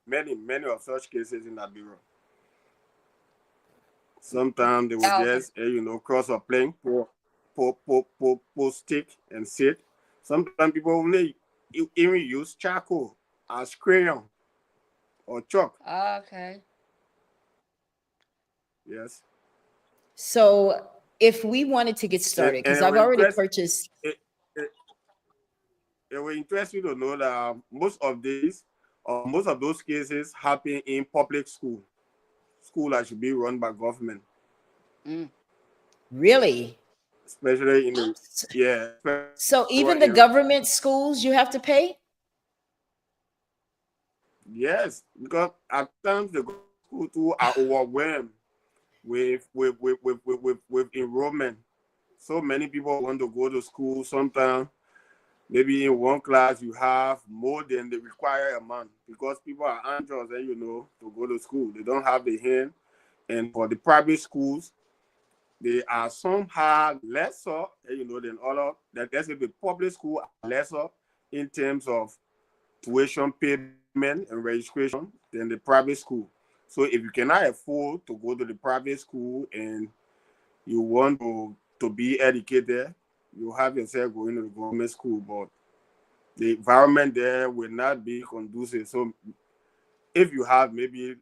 Many of such cases in Liberia. Sometimes they will Oh, just cross a plane, pull stick and sit. Sometimes people only even use charcoal as crayon or chalk. okay. Yes. so if we wanted to get started, because And I've already purchased. it, it, it will interest you to know that most of those cases happen in public school that should be run by government, Mm. Really? especially in the So even the area. government schools you have to pay? Yes, because at times the school too are overwhelmed with enrollment. So many people want to go to school. Sometimes maybe in one class you have more than the required amount because people are anxious to go to school. They don't have the hand. And for the private schools, they are somehow lesser, than other. That let's say the public school are lesser in terms of tuition payment and registration than the private school. So if you cannot afford to go to the private school and you want to be educated, you have yourself going to the government school, but the environment there will not be conducive. So if you have maybe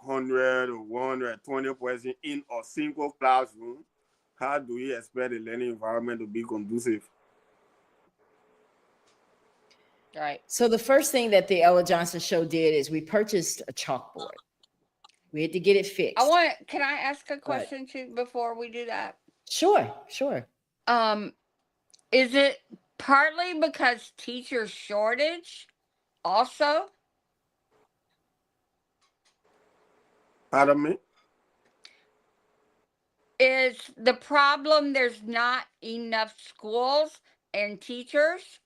100 or 120 persons in a single classroom, how do you expect the learning environment to be conducive? Right. So the first thing that the Ella Johnson show did is we purchased a chalkboard. We had to get it fixed. Can I ask a question too before we do that? Sure. Is it partly because teacher shortage also? Pardon me? Is the problem there's not enough schools and teachers?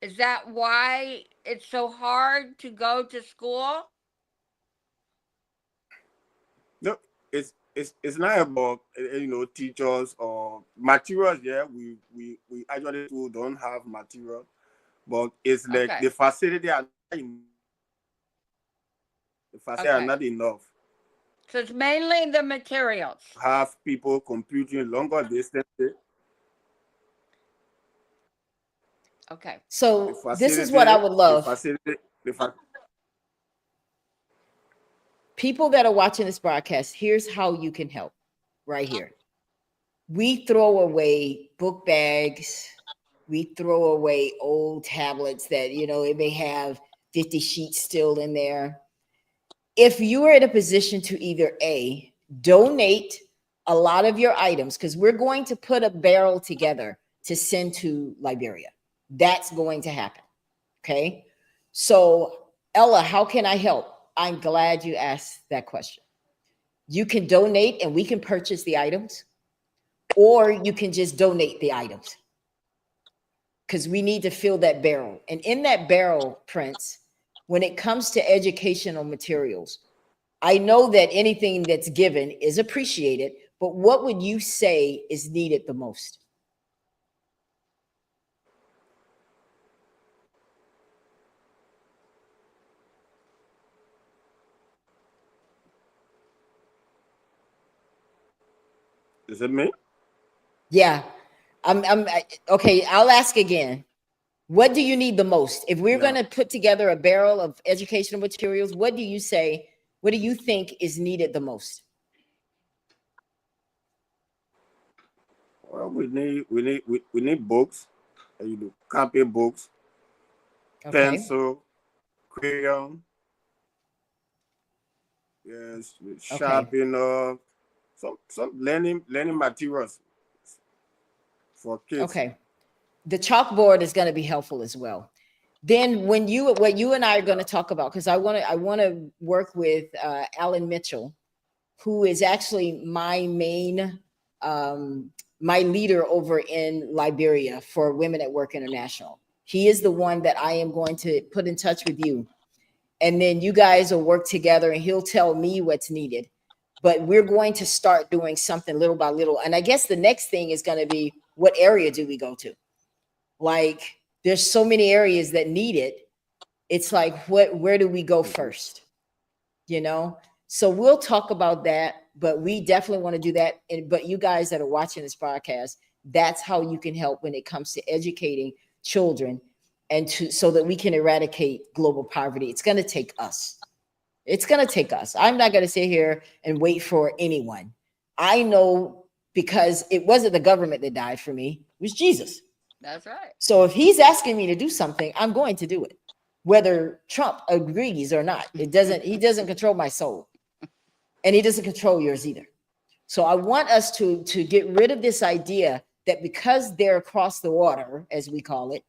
Is that why it's so hard to go to school? No, it's not about teachers or materials. Yeah, we actually too don't have material, but it's like Okay. the facility are not enough. So it's mainly the materials. Have people computing longer distances. Okay. So this is what I would love. People that are watching this broadcast, here's how you can help right here. We throw away book bags. We throw away old tablets that, it may have 50 sheets still in there. If you are in a position to either A, donate a lot of your items, because we're going to put a barrel together to send to Liberia. That's going to happen. Okay. So Ella, how can I help? I'm glad you asked that question. You can donate and we can purchase the items, or you can just donate the items because we need to fill that barrel. And in that barrel, Prince, when it comes to educational materials, I know that anything that's given is appreciated, but what would you say is needed the most? Is it me? Yeah. Okay. I'll ask again. What do you need the most? If we're going to put together a barrel of educational materials, what do you say? What do you think is needed the most? Well, we need books, copy books, pencil, crayon, yes, sharpener, some learning materials for kids. Okay. The chalkboard is going to be helpful as well. Then what you and I are going to talk about, because I want to work with Alan Mitchell, who is actually my main my leader over in Liberia for Women at Work International. He is the one that I am going to put in touch with you. And then you guys will work together and he'll tell me what's needed. But we're going to start doing something little by little. And I guess the next thing is going to be, what area do we go to? Like, there's so many areas that need it. It's like, where do we go first? You know? So we'll talk about that, but we definitely want to do that. But you guys that are watching this broadcast, that's how you can help when it comes to educating children and so that we can eradicate global poverty. It's going to take us. It's going to take us. I'm not going to sit here and wait for anyone. I know, because it wasn't the government that died for me. It was Jesus. That's right. So if he's asking me to do something, I'm going to do it, whether Trump agrees or not. He doesn't control my soul, and he doesn't control yours either. So I want us to get rid of this idea that because they're across the water, as we call it,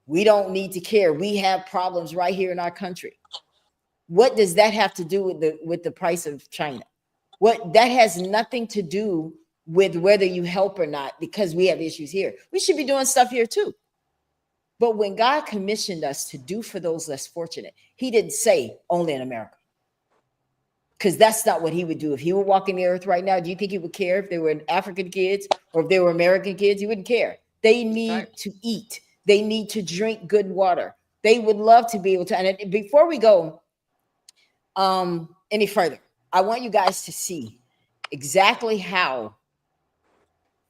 we don't need to care. We have problems right here in our country. What does that have to do with the price of China? What that has nothing to do with whether you help or not, because we have issues here. We should be doing stuff here too. But when God commissioned us to do for those less fortunate, he didn't say only in America, because that's not what he would do. If he were walking the earth right now, do you think he would care if they were African kids or if they were American kids? He wouldn't care. They need to eat. They need to drink good water. They would love to be able to. And before we go any further, I want you guys to see exactly how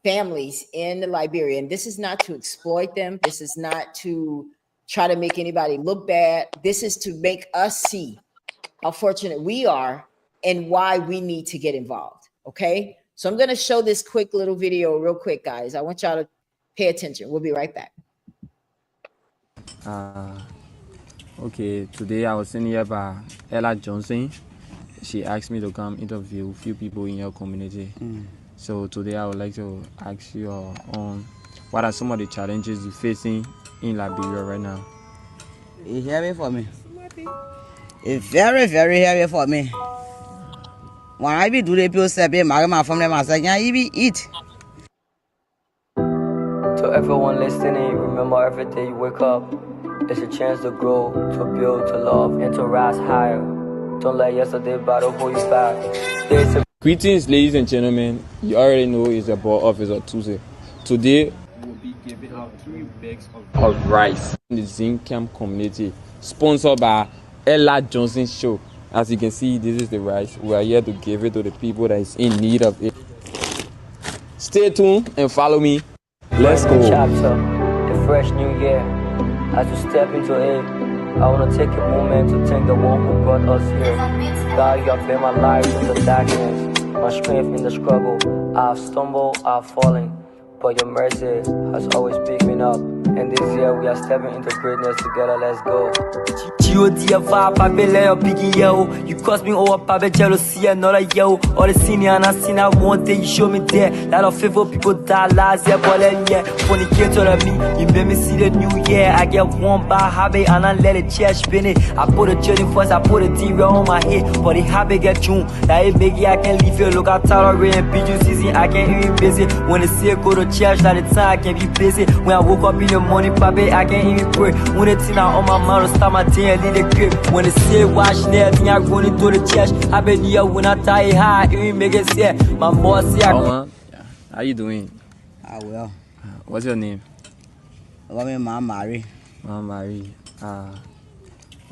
families in Liberia, and this is not to exploit them. This is not to try to make anybody look bad. This is to make us see how fortunate we are and why we need to get involved. Okay. So I'm going to show this quick little video real quick, guys. I want y'all to pay attention. We'll be right back. Okay, today I was sitting here by Ella Johnson. She asked me to come interview a few people in your community. So today I would like to ask you what are some of the challenges you're facing in Liberia right now? It's heavy for me. It's very, very heavy for me. When I be do the people say, my family, I say, can you be eat? To everyone listening, remember every day you wake up, it's a chance to grow, to build, to love, and to rise higher. Don't let yesterday battle hold you back. Greetings, ladies and gentlemen. You already know it's about Officer Tuesday. Today, we'll be giving out 3 bags of rice in the Zincam community, sponsored by Ella Johnson Show. As you can see, this is the rice. We are here to give it to the people that is in need of it. Stay tuned and follow me. Let's go. Chapter, the fresh new year. As we step into it, I want to take a moment to thank the one who brought us here. God, you have been my light in the darkness, my strength in the struggle. I've stumbled, I've fallen, but your mercy has always picked me up. And this year we are stepping into greatness together. Let's go. You cost me over Papa jealousy, another year. All the senior and I seen I want you show me there. Lot of faithful people die last year, but then yeah, when you get to me, you made me see the new year. I get one by habit and I let it chair spin it. I put a journey first, I put a TV on my head, but the habit get June. That it make it, I can leave you. Look out tolerate and beat you season, I can't even busy. When the say go to church, that the time I can be busy. When I woke up in the morning, Papa, I can't even pray. When the thing on my mouth, start my day and leave the grip. When they say watch there, me I go into the church. I been here when I tie high, even make it say my boss say I go. How you doing? I will. What's your name? What me, Mama Mary. Mama Mary.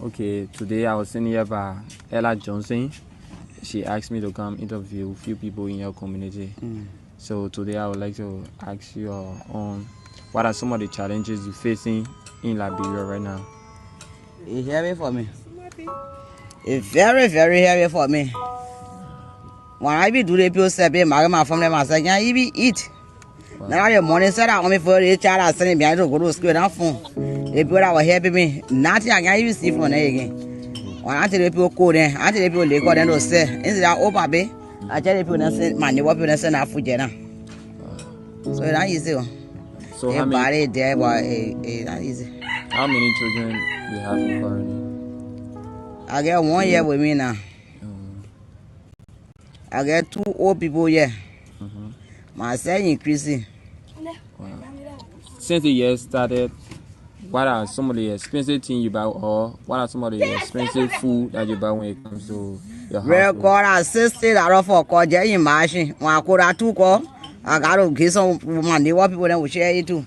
Okay, today I was sitting here by Ella Johnson. She asked me to come interview a few people in your community. So today I would like to ask you what are some of the challenges you're facing in Liberia right now? It's heavy for me. It's very, very heavy for me. When I be do the people say, my family, I say, can you be eat? Now the morning said I want me for the child I send me to go to school and phone. The people that were helping me, nothing I can even see from there again. When I tell the people call them, I tell the people they go and say, is that oh baby? I tell the people that say, man, you want people that send out food dinner. So that's easy. So how many? There, but it's not easy. How many children you have currently? I get 1 year with me now. I get 2 old people here. My say increasing. Wow. Since the year started, what are some of the expensive things you buy, or what are some of the expensive food that you buy when it comes to your house? Record $60 for call Jerry machine. One quarter two call. I gotta get some money. What people then will share it too.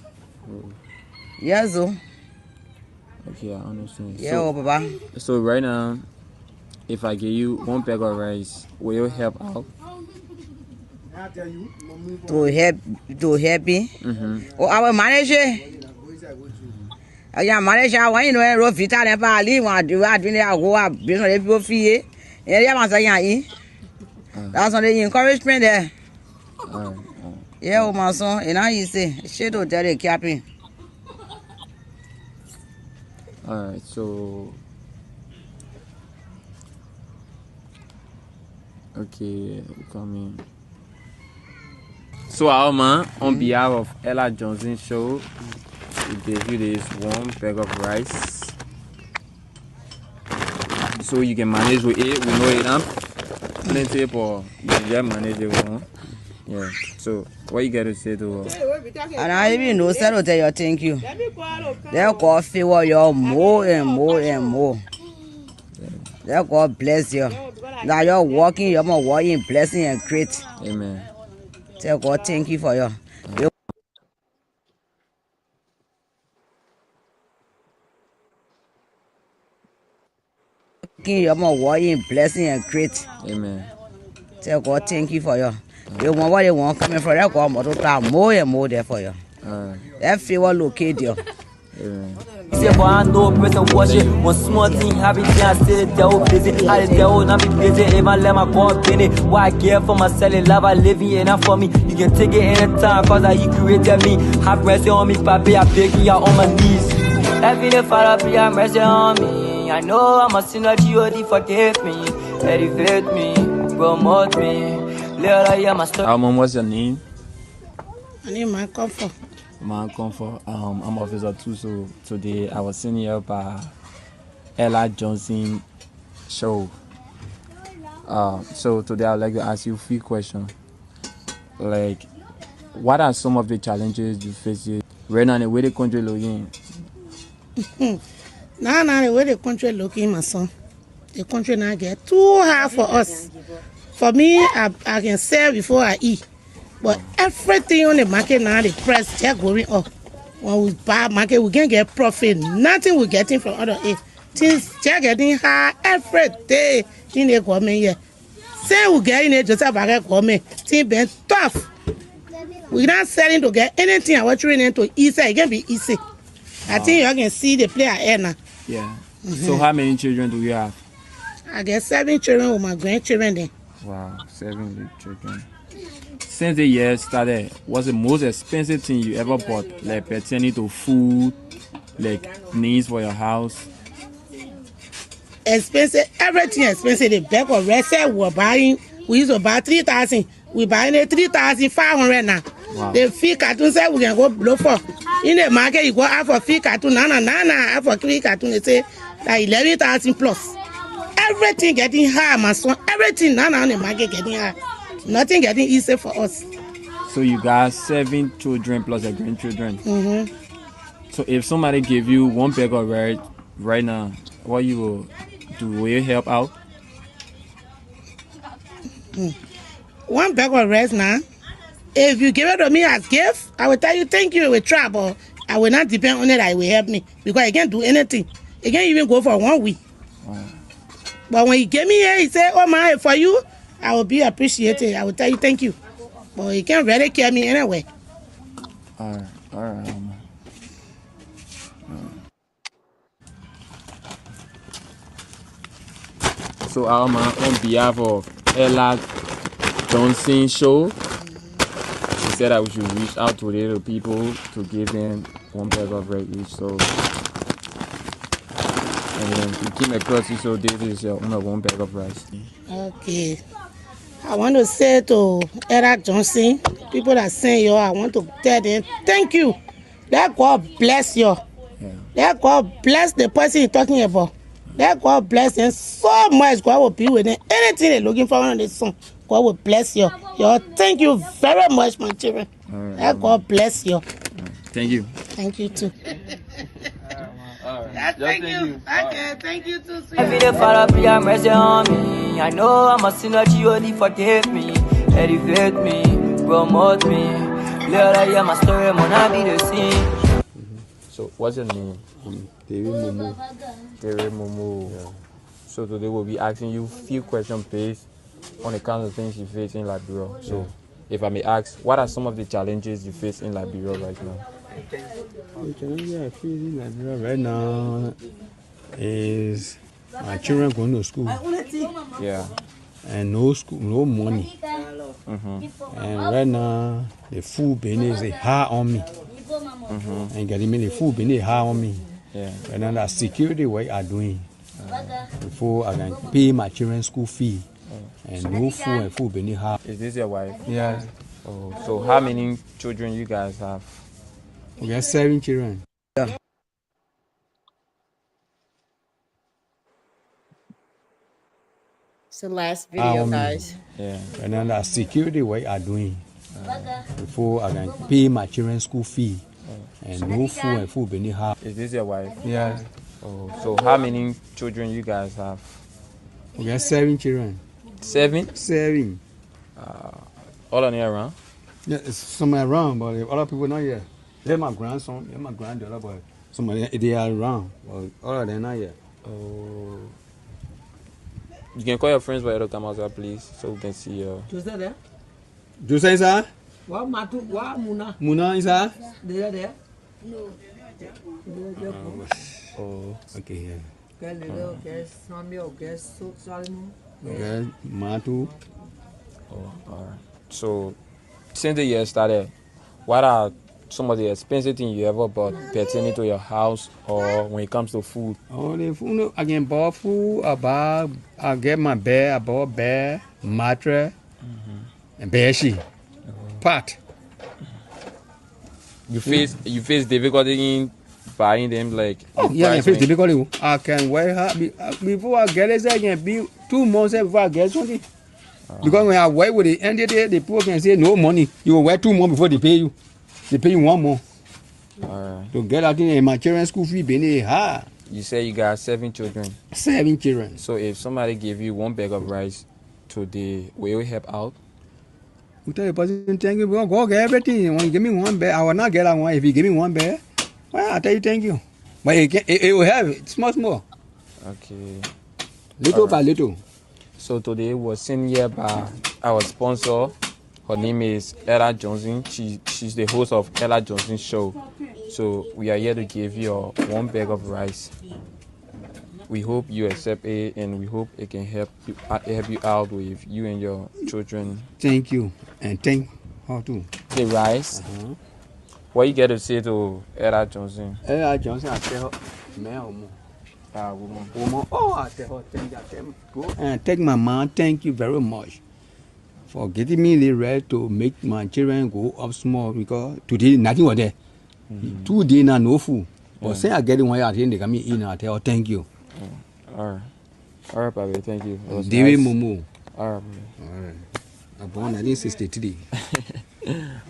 Yes, so. Okay, I understand. Yeah, Papa. So right now, if I give you one bag of rice, will you help out? To help me. Oh, our manager. Yeah, manager, when you know, Rofita and Bali, want to do it, go up, business people fee. Yeah, I'm saying, that's on the encouragement there. Yeah, my son, and I say, shit, will tell you, capping. Alright, so okay, coming. So our man, on behalf of Ella Johnson Show, we give you this one bag of rice. So you can manage with it. We know it up. Plenty for you can just manage it one. Yeah. So what you gotta say to her? And I even know, sir, will tell you thank you. They'll call favor you more and more and more. They'll God bless you. Now you're walking, you're more walking, blessing and great. Amen. Tell God thank you for you. You're more walking, blessing and great. Amen. Tell God thank you for you. You want what you want coming from that God, more and more there for you. That favor locate you. Amen. Say, boy, I know person watch it. One small thing happen, I say the devil busy. I the devil not be busy. If I let my God in it, what I care for myself, love I live in enough for me. You can take it anytime, cause I you created me. Have mercy on me, papi, I beg you on my knees. Heavenly Father, please have mercy on me. I know I'm a sinner, you forgive me. Elevate me, promote me. Lord, I am a star. Our mom, what's your name? My name is Comfort. My Comfort. I'm Officer 2, so today I was seen here by Ella Johnson Show. So today I'd like to ask you a few questions. Like, what are some of the challenges you face right now in the way the country looking? Now the way the country looking, my son, the country now get too hard for us. For me, I can sell before I eat. But everything on the market now, the price just going up. When we buy market, we can't get profit. Nothing we're getting from other aid. Things just getting high every day in the government here. Say we get in it just about government. Things been tough. We're not selling to get anything. Our training to easy. It can be easy. I think you can see the player here now. Yeah. So how many children do you have? I get 7 children with my grandchildren then. Wow, 7 children. Since the year started, what's the most expensive thing you ever bought, like pertaining to food, like needs for your house? Expensive, everything expensive. The bag of rice we're buying, we used to buy 3,000. We buying it 3,500 now. Wow. The feed cartoon said we can go below for. In the market, you go out for feed cartoon, out for 3 cartoon, they say like 11,000 plus. Everything getting high, my son. Everything now in the market getting high. Nothing getting easy for us. So you got 7 children plus your grandchildren. So if somebody gave you one bag of rice right now, what you will do? Will you help out? One bag of rice now. If you give it to me as gift, I will tell you thank you with trouble. I will not depend on it that it will help me because I can't do anything. It can't even go for 1 week. Wow. But when he gave me here, he said, "Oh my, for you, I will be appreciated. I will tell you thank you." But he can't really care me anyway. All right. So on behalf of Ella Johnson Show, she said that we should reach out to little people to give them one bag of rice each. So, and then you came across you, so this is your one bag of rice. Okay. I want to say to Ella Johnson, people that send you, I want to tell them thank you. Let God bless you. Yeah. Let God bless the person you're talking about. Let God bless them so much. God will be with them. Anything they're looking for on this song, God will bless you. Y'all, thank you very much, my children. Let God bless you. Thank you. Thank you too. Thank you. Okay, thank you too. Every day, Father, please have mercy on me. I know I'm a sinner, G.O.D. forgive me, elevate me, promote me. Lord, I hear my story, man, I be the same. So, what's your name? David Momo. Tere Momo. Yeah. So today we'll be asking you few questions based on the kind of things you face in Liberia. So, if I may ask, what are some of the challenges you face in Liberia right now? The challenge I face in Liberia right now is my children going to school Yeah. and no school, no money. And right now the food business is hard on me. And getting me the food business hard on me. Yeah. And then that security work I'm doing before I can pay my children's school fee. And no food and food business hard. Is this your wife? Yeah. Oh, so how many children you guys have? We got 7 children. It's the last video, guys. Yeah. And then that security work I'm doing before I can pay my children's school fee. And no food and food business hard. Is this your wife? Yeah. Oh, so how many children you guys have? We got 7 children. 7? 7. All on here around? Yeah, it's somewhere around, but the other people not here. They're my grandson, they're my granddaughter, but some of them, they are around. But all of them not here. Oh. You can call your friends by the come outside, please, so we can see your. Joseph there? Jose is that? What Matu? What Muna? Muna is that? They are there? Oh. Okay, yeah. Quel little guest, Samuel, guest, so Solomon. Okay, Matu. Oh, alright. So, since the year started, what are some of the expensive things you ever bought pertaining to your house or when it comes to food? Oh, the food, I can buy food, I get my bed, I bought bed, mattress, and bed sheet, pot. You face difficulty in buying them, like Oh, yeah, I face difficulty. I can wear her before I get it. I can be 2 months before I get something. Because when I work with the end of the day, the people can say no money. You will wait 2 months before they pay you. They pay you 1 month. Alright. To get out in my children's school fee, being hard. You say you got 7 children. 7 children. So if somebody give you 1 bag of rice today, will you help out? You tell the person thank you. Go get everything. When you give me 1 bag, I will not get that one. If you give me 1 bag, well, I tell you thank you. But it will have it. Small. Okay. Little by little. So today was sent here by our sponsor. Her name is Ella Johnson. She's the host of Ella Johnson Show. So we are here to give you 1 bag of rice. We hope you accept it, and we hope it can help you out with you and your children. Thank you, and thank her too. The rice. What you get to say to Ella Johnson? Ella Johnson, I tell her, man or woman. Woman. Oh, I tell her, thank you. Go and thank my mom. Thank you very much for getting me the right to make my children go up small, because today nothing was there. 2 days now, no food. But since I get one, I think they can me in. I tell her, thank you. All right, baby. Thank you. David Momo. All right. I'm born 1963.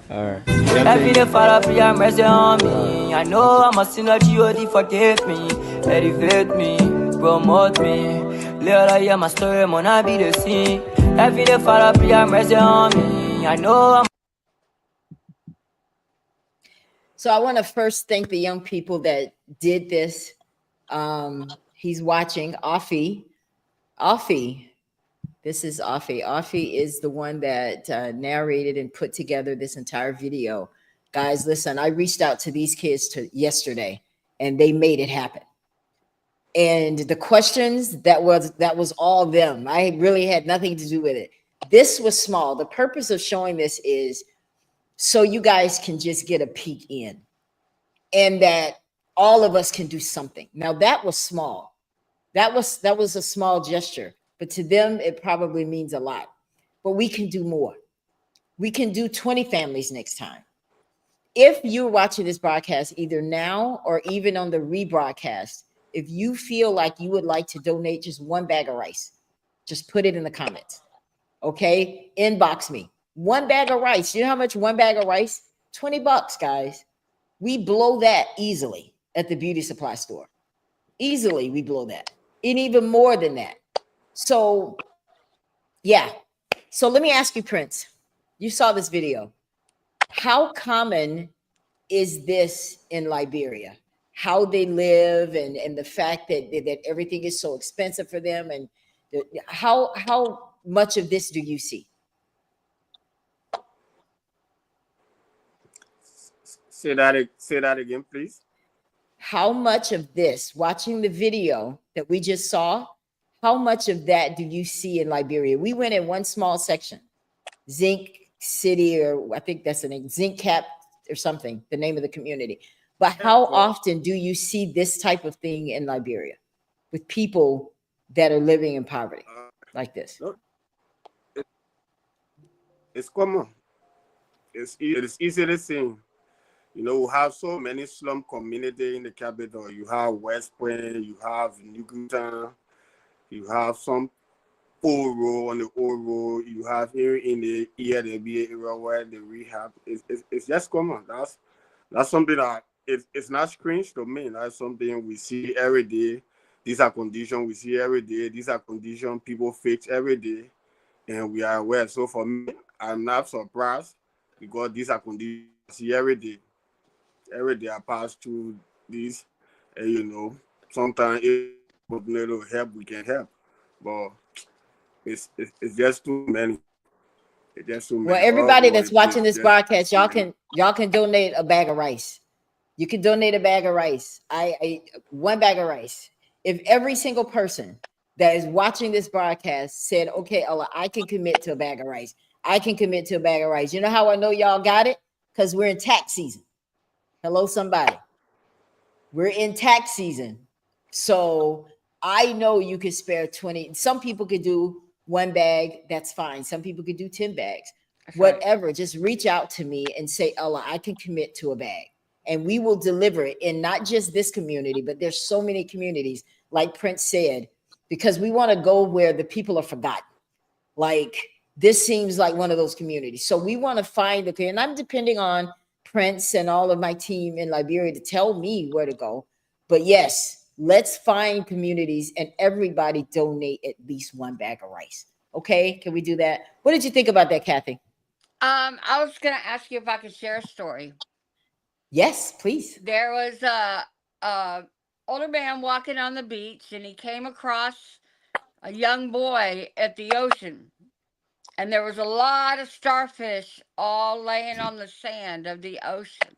All right. Every day, Father, please have mercy on me. I know I'm a sinner, G.O.D. forgive me, elevate me, promote me. Lord, I hear my story, man, I be the same. Every day, Father, please have mercy on me. I know I'm. So I want to first thank the young people that did this. He's watching. Afi. This is Afi. Afi is the one that narrated and put together this entire video. Guys, listen, I reached out to these kids yesterday, and they made it happen. And the questions, that was all them. I really had nothing to do with it. This was small. The purpose of showing this is so you guys can just get a peek in, and that all of us can do something. Now that was small. That was a small gesture, but to them, it probably means a lot. But we can do more. We can do 20 families next time. If you're watching this broadcast, either now or even on the rebroadcast, if you feel like you would like to donate just 1 bag of rice, just put it in the comments. Okay, inbox me. 1 bag of rice. You know how much 1 bag of rice? $20, guys. We blow that easily at the beauty supply store. Easily, we blow that, and even more than that. So, yeah. So let me ask you, Prince. You saw this video. How common is this in Liberia? How they live, and the fact that everything is so expensive for them, and how much of this do you see? Say that again, please. How much of this, watching the video that we just saw, how much of that do you see in Liberia? We went in one small section, Zinc City, or I think that's the name, Zinc Cap or something, the name of the community. But how often do you see this type of thing in Liberia with people that are living in poverty like this? It's common. It's easy to see. You know, we have so many slum communities in the capital. You have West Point, you have Newtown, you have some old road on the old road, you have here in the ERDB area where the rehab it's just common. That's something that it's not strange to me. That's something we see every day. These are conditions we see every day. These are conditions people face every day, and we are aware. So for me, I'm not surprised because these are conditions I see every day. Every day I pass through this, and you know, sometimes if we need help, we can help, but it's just too many. It's just too many. Well, everybody that's watching this broadcast, y'all can donate a bag of rice. You can donate a bag of rice. I 1 bag of rice. If every single person that is watching this broadcast said, "Okay, Allah, I can commit to a bag of rice. I can commit to a bag of rice." You know how I know y'all got it? Because we're in tax season. Hello, somebody. We're in tax season. So I know you could spare 20. Some people could do 1 bag. That's fine. Some people could do 10 bags. Whatever. Just reach out to me and say, "Allah, I can commit to a bag." And we will deliver it in not just this community, but there's so many communities, like Prince said, because we want to go where the people are forgotten. Like, this seems like one of those communities. So we want to find, okay, and I'm depending on Prince and all of my team in Liberia to tell me where to go. But yes, let's find communities and everybody donate at least 1 bag of rice. Okay, can we do that? What did you think about that, Kathy? I was gonna ask you if I could share a story. Yes, please. There was a older man walking on the beach, and he came across a young boy at the ocean. And there was a lot of starfish all laying on the sand of the ocean.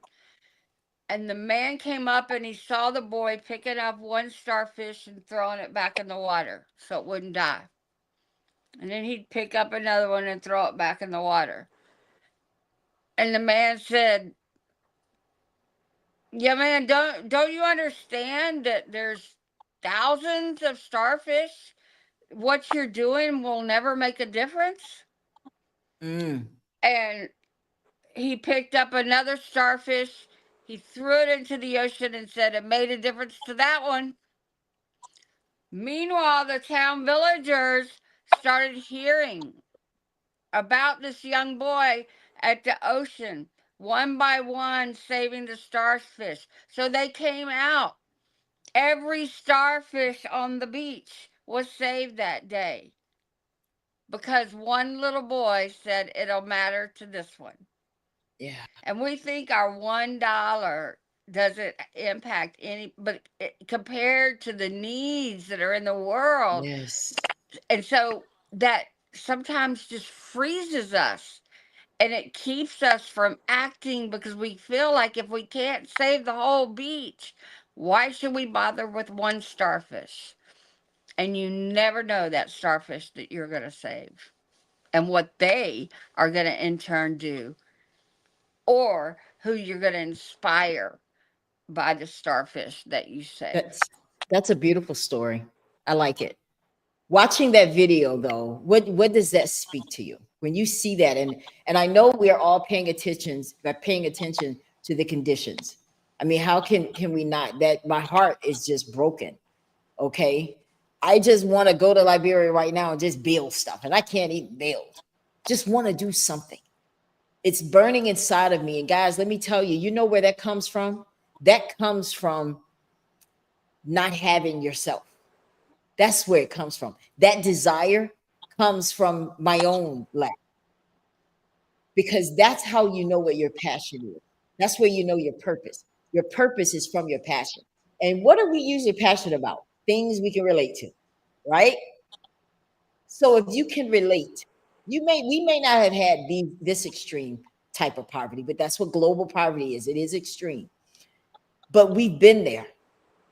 And the man came up and he saw the boy picking up one starfish and throwing it back in the water so it wouldn't die. And then he'd pick up another one and throw it back in the water. And the man said, "Yeah, man, don't you understand that there's thousands of starfish? What you're doing will never make a difference." And he picked up another starfish. He threw it into the ocean and said it made a difference to that one. Meanwhile, the town villagers started hearing about this young boy at the ocean, one by one, saving the starfish. So they came out. Every starfish on the beach was saved that day because one little boy said it'll matter to this one. Yeah. And we think our $1 doesn't impact any, but compared to the needs that are in the world. Yes. And so that sometimes just freezes us, and it keeps us from acting because we feel like if we can't save the whole beach, why should we bother with one starfish? And you never know that starfish that you're going to save and what they are going to in turn do, or who you're going to inspire by the starfish that you save. That's a beautiful story. I like it. Watching that video, though, what does that speak to you when you see that? And I know we are all paying attention to the conditions. I mean, how can we not? That my heart is just broken. Okay, I just want to go to Liberia right now and just build stuff. And I can't even build. Just want to do something. It's burning inside of me. And guys, let me tell you, you know where that comes from? That comes from not having yourself. That's where it comes from. That desire comes from my own lack. Because that's how you know what your passion is. That's where you know your purpose. Your purpose is from your passion. And what are we usually passionate about? Things we can relate to, right? So if you can relate, we may not have had this extreme type of poverty, but that's what global poverty is. It is extreme. But we've been there,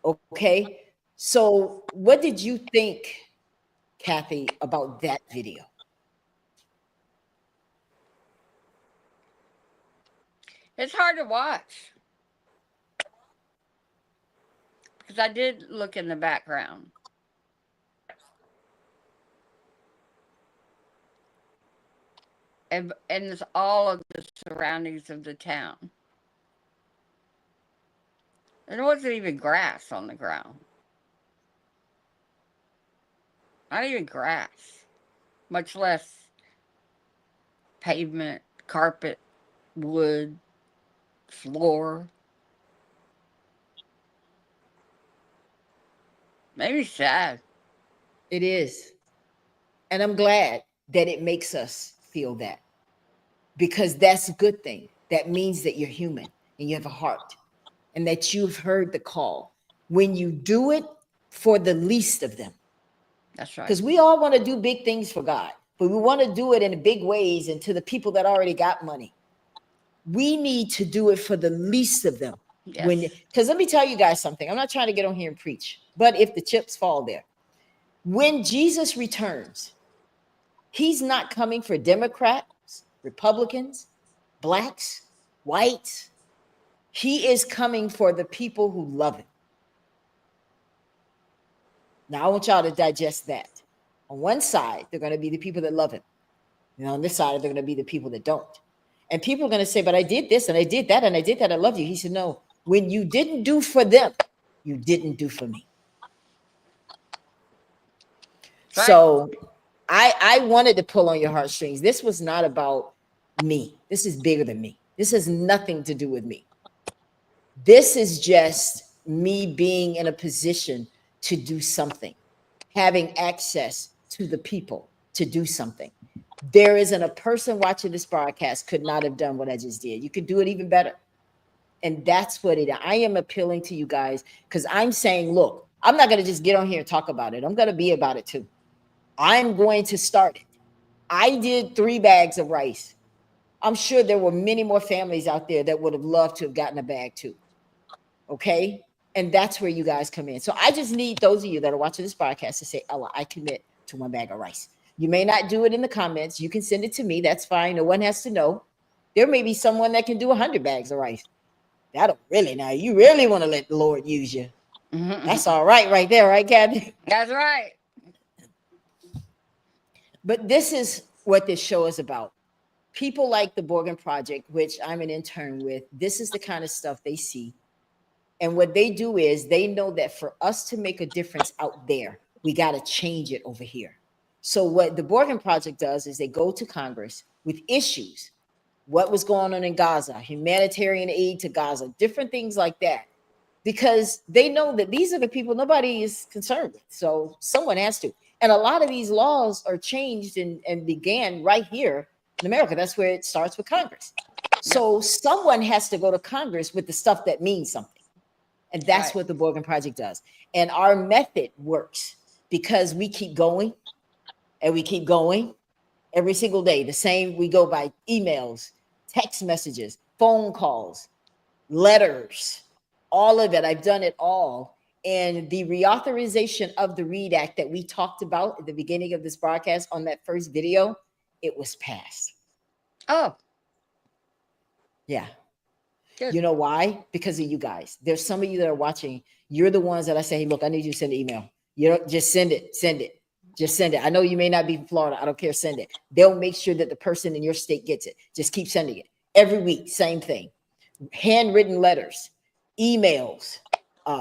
okay? So what did you think, Kathy, about that video? It's hard to watch. Because I did look in the background. And it's all of the surroundings of the town. And there wasn't even grass on the ground. Not even grass. Much less pavement, carpet, wood, floor. Maybe sad. It is. And I'm glad that it makes us feel that. Because that's a good thing. That means that you're human and you have a heart and that you've heard the call. When you do it for the least of them. That's right. Because we all want to do big things for God, but we want to do it in big ways and to the people that already got money. We need to do it for the least of them. Yes. Because let me tell you guys something. I'm not trying to get on here and preach, but if the chips fall there, when Jesus returns, he's not coming for Democrats, Republicans, blacks, whites. He is coming for the people who love him. Now, I want y'all to digest that. On one side, they're going to be the people that love him. And on this side, they're going to be the people that don't. And people are going to say, but I did this and I did that and I did that. I love you. He said, no, when you didn't do for them, you didn't do for me. Right. So I wanted to pull on your heartstrings. This was not about me. This is bigger than me. This has nothing to do with me. This is just me being in a position to do something, having access to the people to do something. There isn't a person watching this broadcast could not have done what I just did. You could do it even better. And that's what I am appealing to you guys, because I'm saying, look, I'm not going to just get on here and talk about it. I'm going to be about it too. I'm going to start it. I did 3 bags of rice. I'm sure there were many more families out there that would have loved to have gotten a bag too. Okay. And that's where you guys come in. So I just need those of you that are watching this podcast to say, Ella, I commit to 1 bag of rice. You may not do it in the comments. You can send it to me. That's fine. No one has to know. There may be someone that can do 100 bags of rice. That'll really, now you really want to let the Lord use you. Mm-hmm. That's all right there, right, Kathy? That's right. But this is what this show is about. People like the Borgen Project, which I'm an intern with, this is the kind of stuff they see. And what they do is they know that for us to make a difference out there, we got to change it over here. So what the Borgen Project does is they go to Congress with issues. What was going on in Gaza, humanitarian aid to Gaza, different things like that. Because they know that these are the people nobody is concerned with. So someone has to. And a lot of these laws are changed and began right here in America. That's where it starts with Congress. So someone has to go to Congress with the stuff that means something. And that's what the Borgen Project does. And our method works because we keep going and we keep going every single day. The same, we go by emails, text messages, phone calls, letters, all of it. I've done it all. And the reauthorization of the READ Act that we talked about at the beginning of this broadcast on that first video, it was passed. Oh. Yeah. Good. You know why? Because of you guys. There's some of you that are watching. You're the ones that I say, hey, look, I need you to send an email. You know, just send it. Just send it. I know you may not be from Florida. I don't care. Send it. They'll make sure that the person in your state gets it. Just keep sending it. Every week, same thing. Handwritten letters, emails,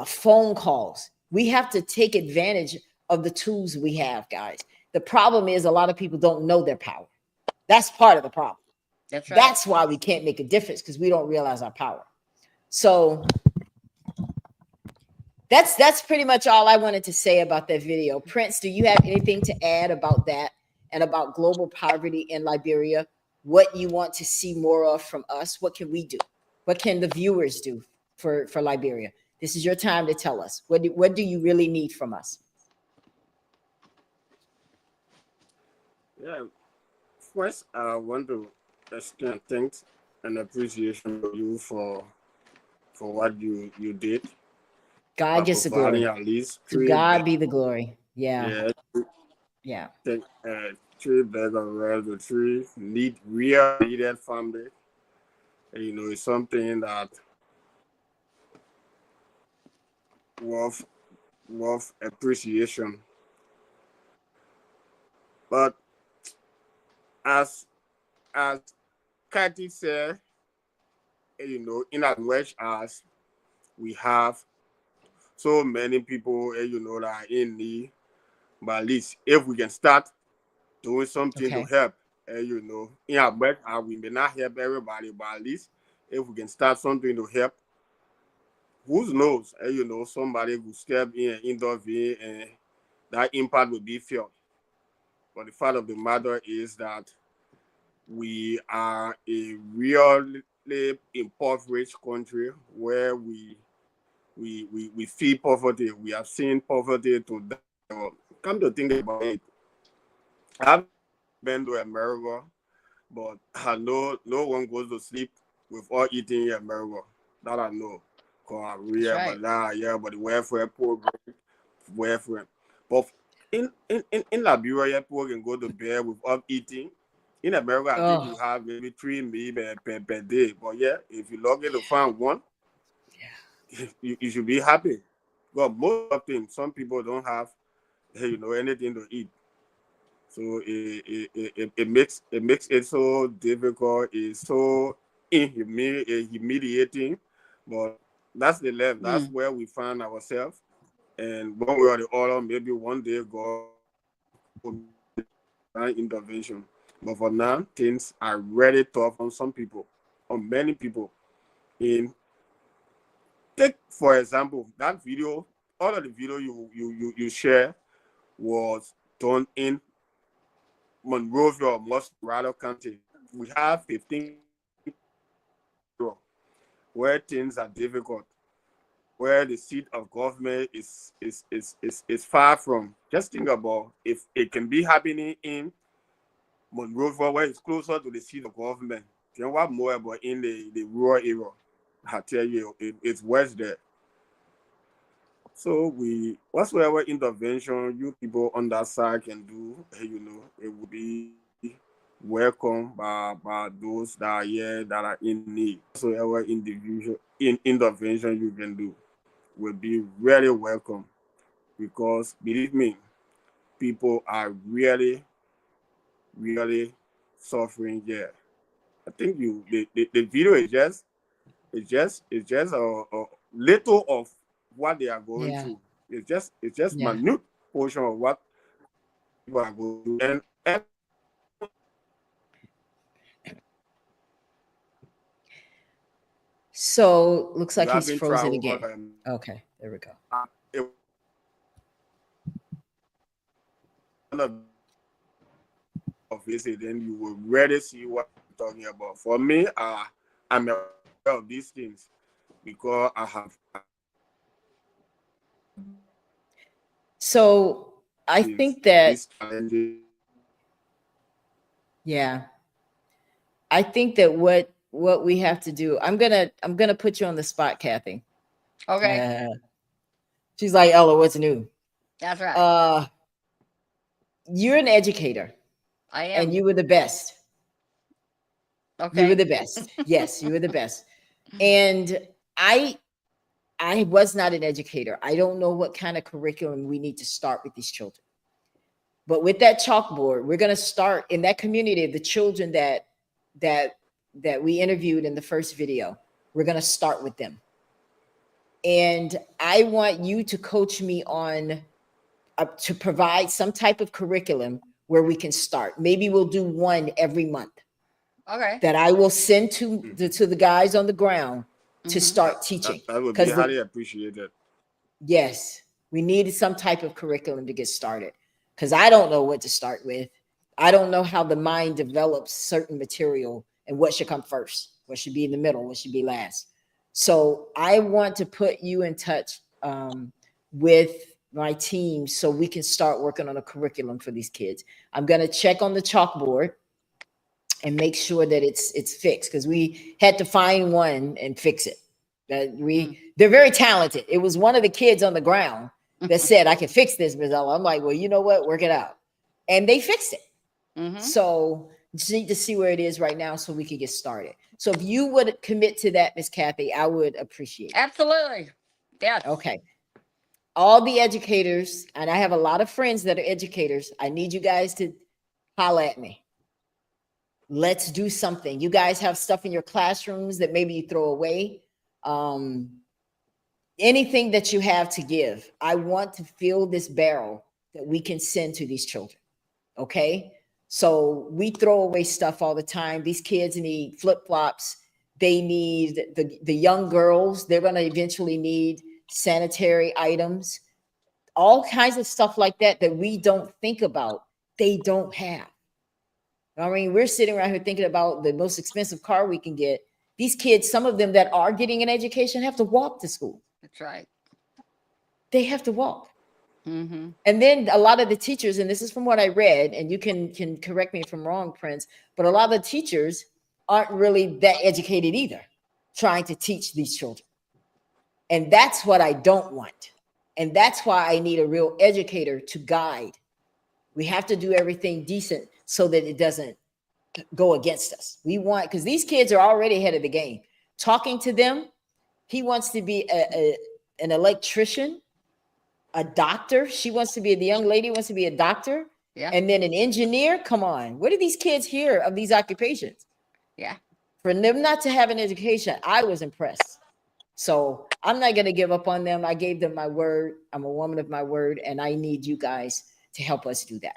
phone calls. We have to take advantage of the tools we have, guys. The problem is a lot of people don't know their power. That's part of the problem. That's right. That's why we can't make a difference, because we don't realize our power. So that's pretty much all I wanted to say about that video. Prince, do you have anything to add about that and about global poverty in Liberia? What you want to see more of from us? What can we do? What can the viewers do for Liberia? This is your time to tell us. What do you really need from us? Yeah. First, I want to extend thanks and appreciation to you for what you did. God gets the glory. At least To God be the glory. Yeah. Yeah. 3 bags of rice to 3 needed family. You know, it's something that worth appreciation. But as Kathy said, you know, in as much as we have so many people, you know, that are in need, but at least if we can start doing something to help, you know, in as much as we may not help everybody, but at least if we can start something to help, who knows, you know, somebody will step in and intervene, and that impact will be felt. But the fact of the matter is that we are a really impoverished country where we feel poverty. We have seen poverty to that. Come to think about it, I've been to America, but I know no one goes to sleep without eating in America. That I know. Cause but the welfare program, welfare. But in Liberia, people can go to bed without eating. In America, I think you have maybe 3 meals per day. But yeah, if you're lucky to find one, you should be happy. But most of them, some people don't have, you know, anything to eat. So it makes it so difficult. It's so humiliating. But that's the level. That's where we find ourselves. And one way or the other, maybe one day God will intervention. But for now, things are really tough on some people, on many people. Take for example that video. All of the video you share was done in Monrovia or Muscatine County. We have 15 where things are difficult, where the seat of government is far from. Just think about if it can be happening in Monrovia, where it's closer to the seat of government. Then what more about in the rural area? I tell you, it's worse there. So whatsoever intervention you people on that side can do, you know, it will be welcome by those that are here that are in need. Whatsoever intervention you can do will be really welcome, because believe me, people are really suffering here. I think the video is just a little of what they are going through. It's just minute portion of what people are going through. And so looks like he's frozen again. Okay, there we go. Visit, then you will really see what I'm talking about. For me, I'm aware of these things because I have. So I think that, I think that what we have to do, I'm gonna put you on the spot, Kathy. Okay. She's like, Ella, what's new? That's right. You're an educator. I am. And you were the best. Okay. You were the best. Yes, you were the best. And I was not an educator. I don't know what kind of curriculum we need to start with these children. But with that chalkboard, we're going to start in that community, the children that we interviewed in the first video. We're going to start with them. And I want you to coach me on to provide some type of curriculum where we can start. Maybe we'll do one every month Okay. that I will send to the guys on the ground to start teaching. That would be highly appreciated. Yes, we needed some type of curriculum to get started because I don't know what to start with. I don't know how the mind develops certain material and what should come first, what should be in the middle, what should be last. So I want to put you in touch with my team so we can start working on a curriculum for these kids. I'm going to check on the chalkboard and make sure that it's fixed because we had to find one and fix it. They're very talented. It was one of the kids on the ground that said, I can fix this, Brazella. I'm like, well, you know what? Work it out. And they fixed it. So just need to see where it is right now so we can get started. So if you would commit to that, Miss Kathy, I would appreciate it. Absolutely. Yes. Okay. All the educators, and I have a lot of friends that are educators. I need you guys to holler at me. Let's do something. You guys have stuff in your classrooms that maybe you throw away. Anything that you have to give. I want to fill this barrel that we can send to these children. Okay. So we throw away stuff all the time. These kids need flip-flops. They need the young girls. They're going to eventually need sanitary items, all kinds of stuff like that we don't think about. They don't have. I mean, we're sitting around here thinking about the most expensive car we can get. These kids, some of them that are getting an education have to walk to school. That's right. They have to walk. And then a lot of the teachers, and this is from what I read, and you can correct me if I'm wrong, Prince, but a lot of the teachers aren't really that educated either, trying to teach these children. And that's what I don't want. And that's why I need a real educator to guide. We have to do everything decent so that it doesn't go against us. We want, because these kids are already ahead of the game. Talking to them, he wants to be an electrician, a doctor. The young lady wants to be a doctor. Yeah. And then an engineer. Come on. What do these kids hear of these occupations? Yeah. For them not to have an education, I was impressed. So I'm not going to give up on them. I gave them my word. I'm a woman of my word, and I need you guys to help us do that.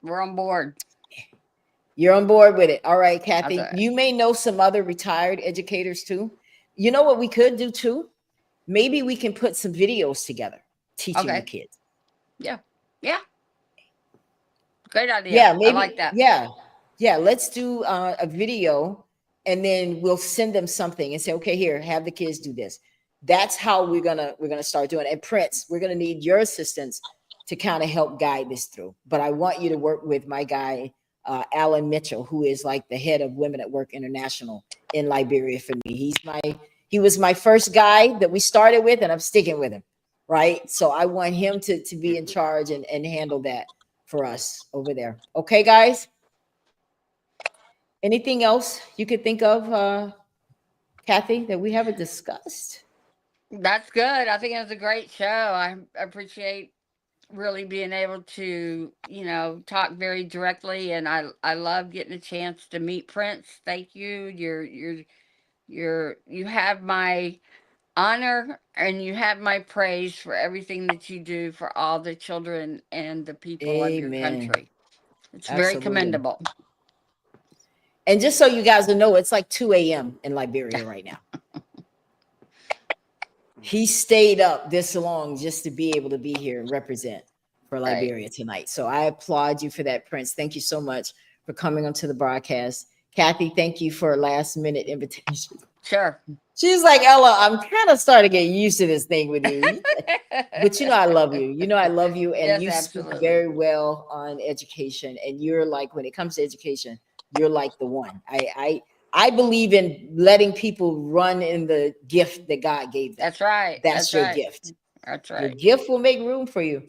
We're on board. You're on board with it. All right, Kathy. Okay. You may know some other retired educators too. You know what we could do too? Maybe we can put some videos together teaching the kids. Yeah. Yeah. Great idea. Yeah, maybe. I like that. Yeah. Yeah. Let's do a video and then we'll send them something and say, okay, here, have the kids do this. That's how we're gonna start doing it. And Prince, we're gonna need your assistance to kind of help guide this through. But I want you to work with my guy, Alan Mitchell, who is like the head of Women at Work International in Liberia for me. He was my first guy that we started with, and I'm sticking with him, right? So I want him to be in charge and handle that for us over there. Okay, guys? Anything else you could think of, Kathy, that we haven't discussed? That's good. I think it was a great show. I appreciate really being able to, talk very directly, and I love getting a chance to meet Prince. Thank you. You have my honor and you have my praise for everything that you do for all the children and the people of your country. It's very commendable. And just so you guys know, it's like 2 a.m. in Liberia right now. He stayed up this long just to be able to be here and represent for Liberia tonight. So I applaud you for that, Prince. Thank you so much for coming onto the broadcast. Kathy, thank you for a last minute invitation. Sure. She's like, Ella, I'm kind of starting to get used to this thing with you. But I love you. I love you. And Yes, you absolutely. speak very well on education. And you're like, when it comes to education, you're like the one. I believe in letting people run in the gift that God gave them. That's right. That's your gift. That's Your right. gift will make room for you.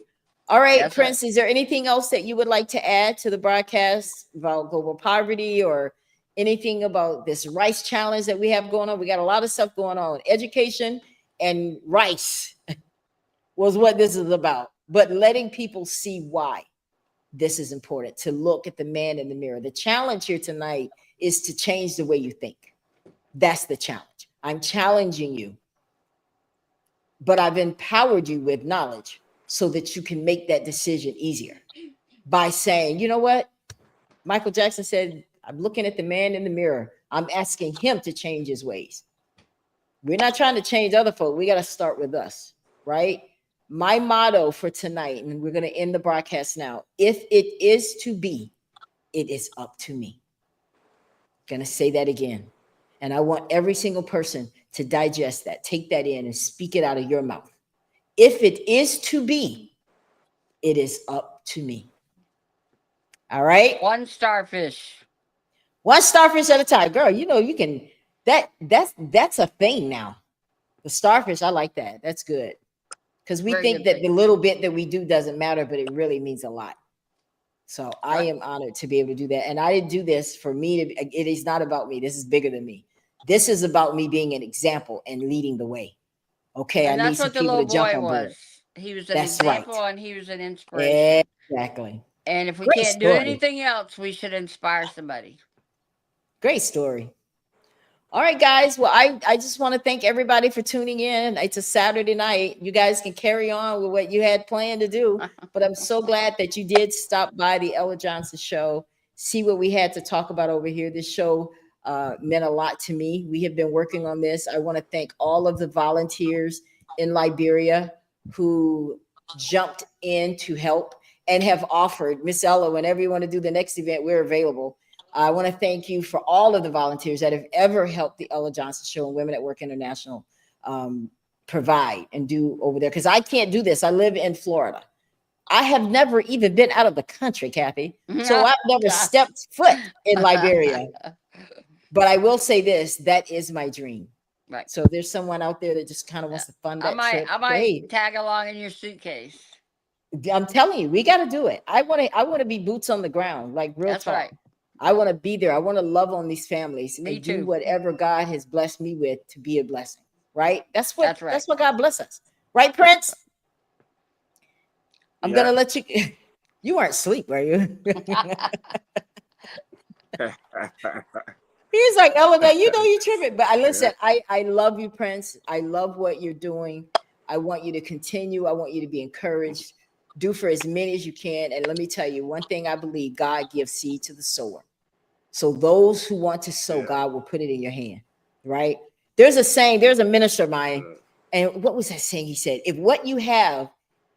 All right, That's Prince, is there anything else that you would like to add to the broadcast about global poverty or anything about this rice challenge that we have going on? We got a lot of stuff going on. Education and rice was what this is about, but letting people see why this is important, to look at the man in the mirror. The challenge here tonight is to change the way you think. That's the challenge. I'm challenging you, but I've empowered you with knowledge so that you can make that decision easier by saying, you know what? Michael Jackson said, I'm looking at the man in the mirror. I'm asking him to change his ways. We're not trying to change other folk. We got to start with us, right? My motto for tonight, and we're going to end the broadcast now. If it is to be, it is up to me. Going to say that again. And I want every single person to digest that, take that in and speak it out of your mouth. If it is to be, it is up to me. All right? One starfish. One starfish at a time. Girl, you know, you can, that's a thing now. The starfish, I like that. That's good. Because we Very think good that thing. the little bit that we do doesn't matter, but it really means a lot. So I am honored to be able to do that. And I didn't do this for me. It is not about me. This is bigger than me. This is about me being an example and leading the way. Okay, And I need that's some what the people little to jump boy on board. was. He was an That's example right. and he was an inspiration. Exactly. And if we Great can't do story. anything else, we should inspire somebody. Great story. All right, guys. Well, I just want to thank everybody for tuning in. It's a Saturday night. You guys can carry on with what you had planned to do, but I'm so glad that you did stop by the Ella Johnson Show, see what we had to talk about over here. This show meant a lot to me. We have been working on this. I want to thank all of the volunteers in Liberia who jumped in to help and have offered. Miss Ella, whenever you want to do the next event, we're available. I want to thank you for all of the volunteers that have ever helped the Ella Johnson Show and Women at Work International provide and do over there. Because I can't do this. I live in Florida. I have never even been out of the country, Kathy. So I've never stepped foot in Liberia. But I will say this, that is my dream. Right. So if there's someone out there that just kind of wants to fund that trip. I might Great. tag along in your suitcase. I'm telling you, we got to do it. I want to be boots on the ground, like real That's talk. right. I want to be there. I want to love on these families Me and too. do whatever God has blessed me with to be a blessing. Right? That's what right. that's what God bless us. Right, Prince? I'm gonna let you. You weren't asleep, were you? He's like, Ella, you know you tripping. But listen, I love you, Prince. I love what you're doing. I want you to continue. I want you to be encouraged. Do for as many as you can. And let me tell you, one thing I believe, God gives seed to the sower. So those who want to sow, God will put it in your hand, right? There's a saying, there's a minister of mine, and what was that saying? He said, if what you have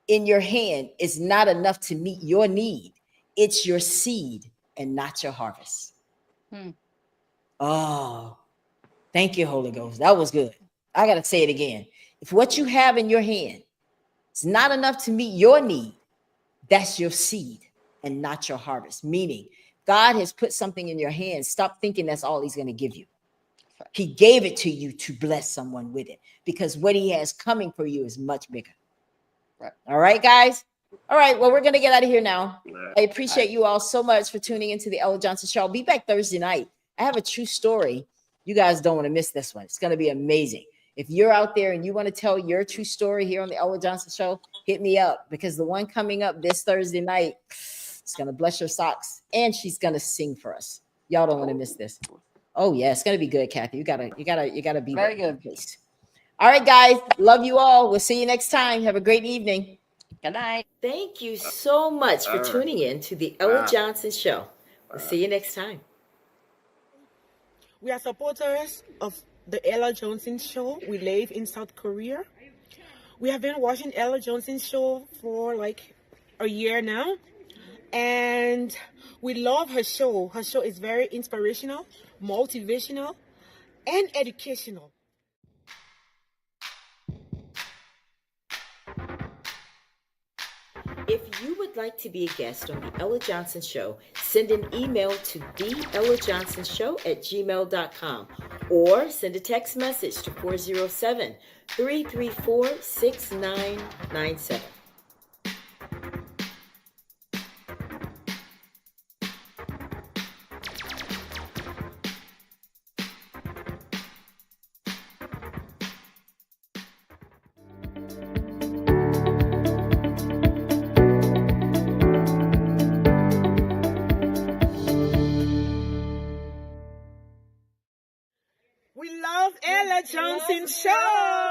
in your hand is not enough to meet your need, it's your seed and not your harvest. Oh, thank you, Holy Ghost. That was good. I got to say it again. If what you have in your hand is not enough to meet your need, that's your seed and not your harvest. Meaning, God has put something in your hand. Stop thinking that's all he's going to give you. He gave it to you to bless someone with it because what he has coming for you is much bigger. Right. All right, guys. All right. Well, we're going to get out of here now. I appreciate you all so much for tuning into the Ella Johnson Show. I'll be back Thursday night. I have a true story. You guys don't want to miss this one. It's going to be amazing. If you're out there and you want to tell your true story here on the Ella Johnson Show, hit me up because the one coming up this Thursday night, it's going to bless your socks and she's going to sing for us. Y'all don't want to miss this. Oh yeah, it's going to be good, Kathy. You gotta be Very there. good. Please. All right, guys. Love you all. We'll see you next time. Have a great evening. Good night. Thank you so much for tuning in to the Ella Johnson Show. We'll see you next time. We are supporters of the Ella Johnson Show. We live in South Korea. We have been watching Ella Johnson Show for like a year now. And we love her show. Her show is very inspirational, motivational, and educational. If you would like to be a guest on the Ella Johnson Show, send an email to theellajohnsonshow@gmail.com or send a text message to 407-334-6997. We love Ella Johnson Show.